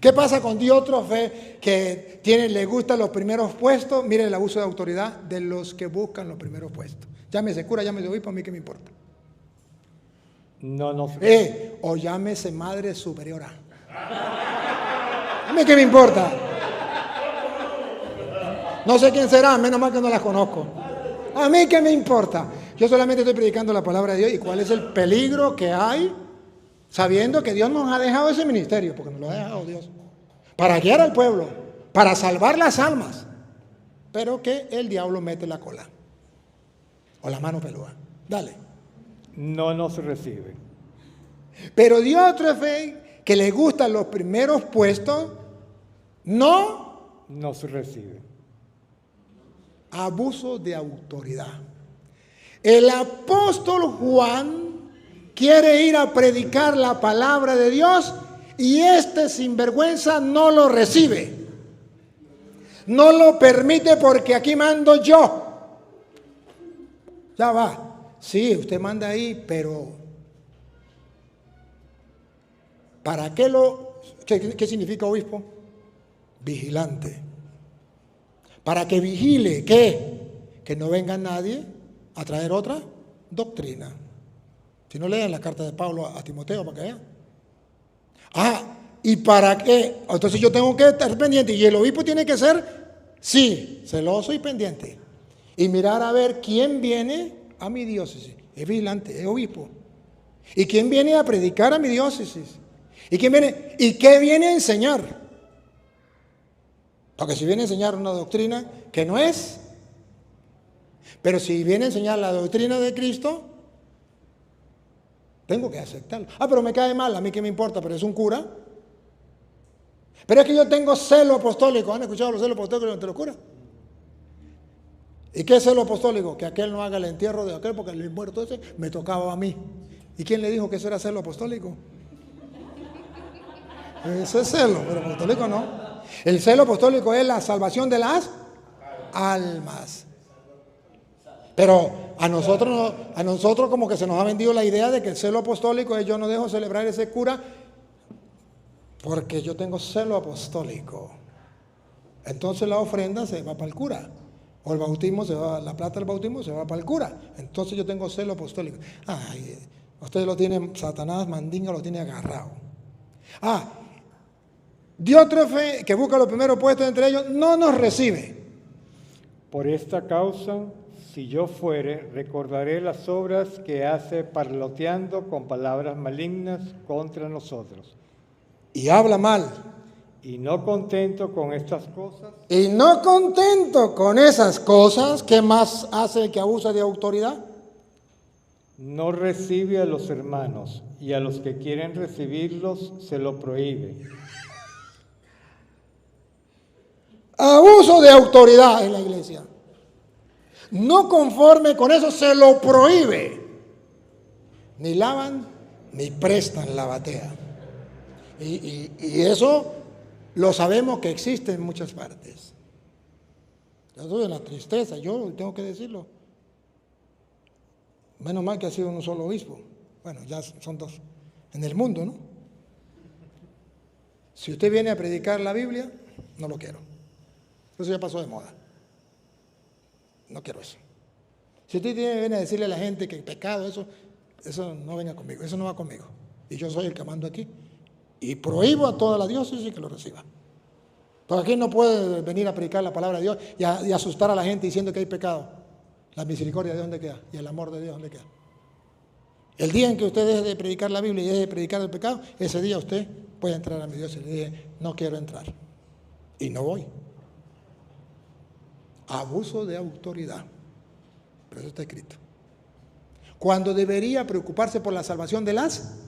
¿Qué pasa con Diótrefes que le gustan los primeros puestos? Mire el abuso de autoridad de los que buscan los primeros puestos. Llámese cura, llámese obispo, a mí qué me importa. No, O llámese madre superiora. A mí qué me importa. No sé quién será, menos mal que no las conozco. A mí qué me importa. Yo solamente estoy predicando la palabra de Dios y cuál es el peligro que hay sabiendo que Dios nos ha dejado ese ministerio, porque nos lo ha dejado Dios, para guiar al pueblo, para salvar las almas, pero que el diablo mete la cola o la mano peluda. Dale. no nos recibe. Pero Diótrefes, que le gustan los primeros puestos, no Nos recibe. abuso de autoridad. El apóstol Juan quiere ir a predicar la palabra de Dios y este sinvergüenza no lo recibe. No lo permite porque aquí mando yo. Ya va. Sí, usted manda ahí, pero ¿para qué qué significa obispo? Vigilante. Para que vigile, ¿qué? Que no venga nadie a traer otra doctrina. Si no, lean la carta de Pablo a Timoteo para que vean. ¿Y para qué? Entonces yo tengo que estar pendiente, y el obispo tiene que ser, sí, celoso y pendiente. Y mirar a ver quién viene a mi diócesis. Es vigilante, es obispo. ¿Y quién viene a predicar a mi diócesis? ¿Y quién viene? ¿Y qué viene a enseñar? Porque si viene a enseñar una doctrina que no es, pero si viene a enseñar la doctrina de Cristo, tengo que aceptarlo. Pero me cae mal, a mí qué me importa, pero es un cura. Pero es que yo tengo celo apostólico. ¿Han escuchado los celos apostólicos entre los curas? ¿Y qué es celo apostólico? Que aquel no haga el entierro de aquel porque el muerto ese me tocaba a mí. ¿Y quién le dijo que eso era celo apostólico? Eso es celo, pero apostólico no. El celo apostólico es la salvación de las almas. Pero a nosotros como que se nos ha vendido la idea de que el celo apostólico es: yo no dejo celebrar ese cura porque yo tengo celo apostólico. Entonces la ofrenda se va para el cura. O el bautismo la plata del bautismo se va para el cura. Entonces yo tengo celo apostólico. Ustedes lo tienen, Satanás mandinga lo tiene agarrado. Diótrefe, que busca los primeros puestos entre ellos, no nos recibe. Por esta causa, si yo fuere, recordaré las obras que hace parloteando con palabras malignas contra nosotros. Y habla mal. Y no contento con estas cosas. Y no contento con esas cosas, ¿qué más hace el que abusa de autoridad? No recibe a los hermanos, y a los que quieren recibirlos se lo prohíbe. Abuso de autoridad en la iglesia. No conforme con eso, se lo prohíbe. Ni lavan, ni prestan la batea. Y eso lo sabemos que existe en muchas partes. Yo estoy en la tristeza, yo tengo que decirlo. Menos mal que ha sido un solo obispo. Bueno, ya son dos en el mundo, ¿no? Si usted viene a predicar la Biblia, no lo quiero. Eso ya pasó de moda. No quiero eso. Si usted viene a decirle a la gente que el pecado, eso no venga conmigo, eso no va conmigo. Y yo soy el que mando aquí. Y prohíbo a toda la diócesis que lo reciba. Porque aquí no puede venir a predicar la palabra de Dios y asustar a la gente diciendo que hay pecado. La misericordia de Dios, ¿dónde queda? Y el amor de Dios, ¿dónde queda? El día en que usted deje de predicar la Biblia y deje de predicar el pecado, ese día usted puede entrar a mi diócesis. Le dije, no quiero entrar. Y no voy. Abuso de autoridad. Pero eso está escrito. Cuando debería preocuparse por la salvación de las...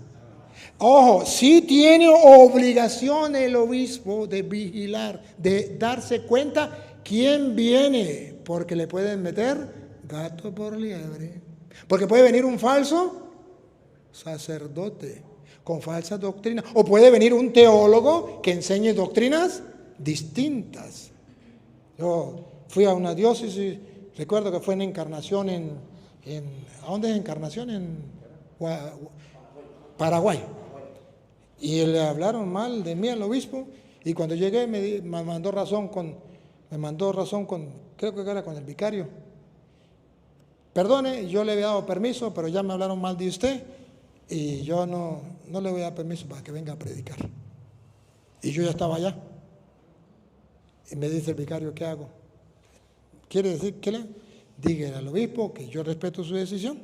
Ojo, sí tiene obligación el obispo de vigilar, de darse cuenta quién viene, porque le pueden meter gato por liebre. Porque puede venir un falso sacerdote con falsas doctrinas, o puede venir un teólogo que enseñe doctrinas distintas. Yo fui a una diócesis, recuerdo que fue en Encarnación, ¿a dónde es Encarnación? En Paraguay. Y le hablaron mal de mí al obispo, y cuando llegué me mandó razón con, creo que era con el vicario. Perdone, yo le había dado permiso, pero ya me hablaron mal de usted, y yo no le voy a dar permiso para que venga a predicar. Y yo ya estaba allá. Y me dice el vicario, ¿qué hago? ¿Quiere decir que dígale al obispo que yo respeto su decisión,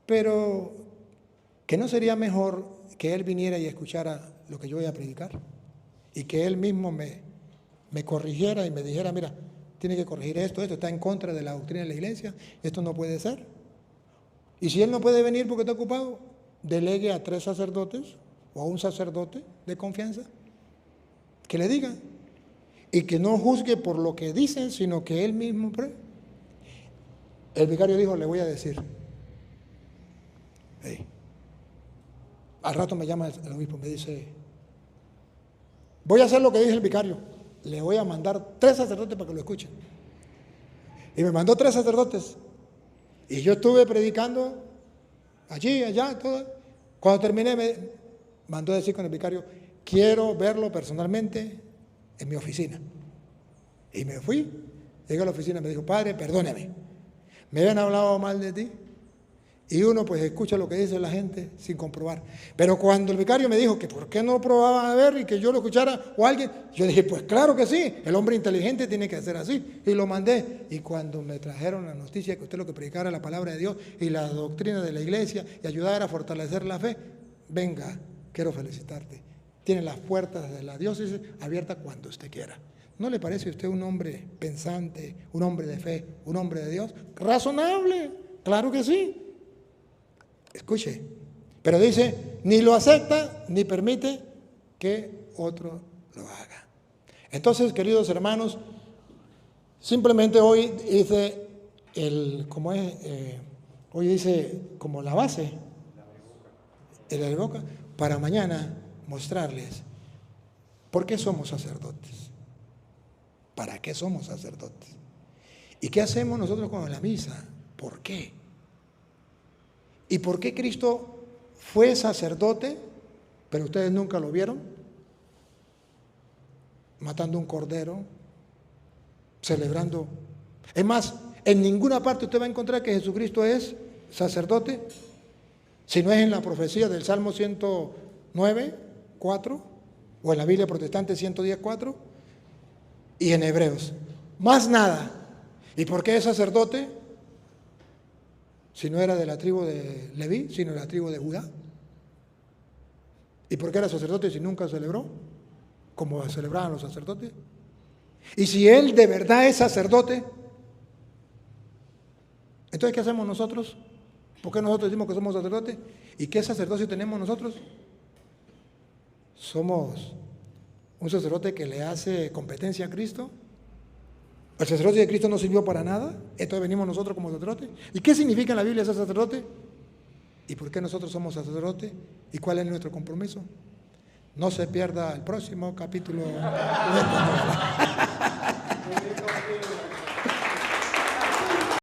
pero que no sería mejor que él viniera y escuchara lo que yo voy a predicar, y que él mismo me corrigiera y me dijera, mira, tiene que corregir esto está en contra de la doctrina de la iglesia, esto no puede ser. Y si él no puede venir porque está ocupado, delegue a 3 sacerdotes o a un sacerdote de confianza que le diga, y que no juzgue por lo que dicen, sino que él mismo pruebe. El vicario dijo, le voy a decir. Al rato me llama el obispo, me dice, voy a hacer lo que dice el vicario, le voy a mandar 3 sacerdotes para que lo escuchen. Y me mandó 3 sacerdotes. Y yo estuve predicando allí, allá, todo. Cuando terminé me mandó a decir con el vicario, quiero verlo personalmente en mi oficina. Y me fui, llegué a la oficina y me dijo, padre, perdóneme, me habían hablado mal de ti. Y uno pues escucha lo que dice la gente sin comprobar. Pero cuando el vicario me dijo que por qué no probaba a ver y que yo lo escuchara o alguien, yo dije, pues claro que sí, el hombre inteligente tiene que hacer así. Y lo mandé. Y cuando me trajeron la noticia que usted lo que predicara la palabra de Dios y la doctrina de la iglesia y ayudar a fortalecer la fe, venga, quiero felicitarte. Tiene las puertas de la diócesis abiertas cuando usted quiera. ¿No le parece a usted un hombre pensante, un hombre de fe, un hombre de Dios? Razonable, claro que sí. Escuche, pero dice, ni lo acepta ni permite que otro lo haga. Entonces, queridos hermanos, simplemente hoy dice hoy dice como la base, el boca, para mañana mostrarles por qué somos sacerdotes, para qué somos sacerdotes y qué hacemos nosotros con la misa, por qué. ¿Y por qué Cristo fue sacerdote, pero ustedes nunca lo vieron? Matando un cordero, celebrando. Es más, en ninguna parte usted va a encontrar que Jesucristo es sacerdote, si no es en la profecía del Salmo 109, 4, o en la Biblia protestante 110, 4, y en Hebreos. Más nada. ¿Y por qué es sacerdote? Si no era de la tribu de Leví, sino de la tribu de Judá. ¿Y por qué era sacerdote si nunca celebró? Como celebraban los sacerdotes. Y si él de verdad es sacerdote, entonces ¿qué hacemos nosotros? ¿Por qué nosotros decimos que somos sacerdotes? ¿Y qué sacerdocio tenemos nosotros? Somos un sacerdote que le hace competencia a Cristo. ¿El sacerdocio de Cristo no sirvió para nada? Entonces venimos nosotros como sacerdotes. ¿Y qué significa en la Biblia ser sacerdote? ¿Y por qué nosotros somos sacerdotes? ¿Y cuál es nuestro compromiso? No se pierda el próximo capítulo.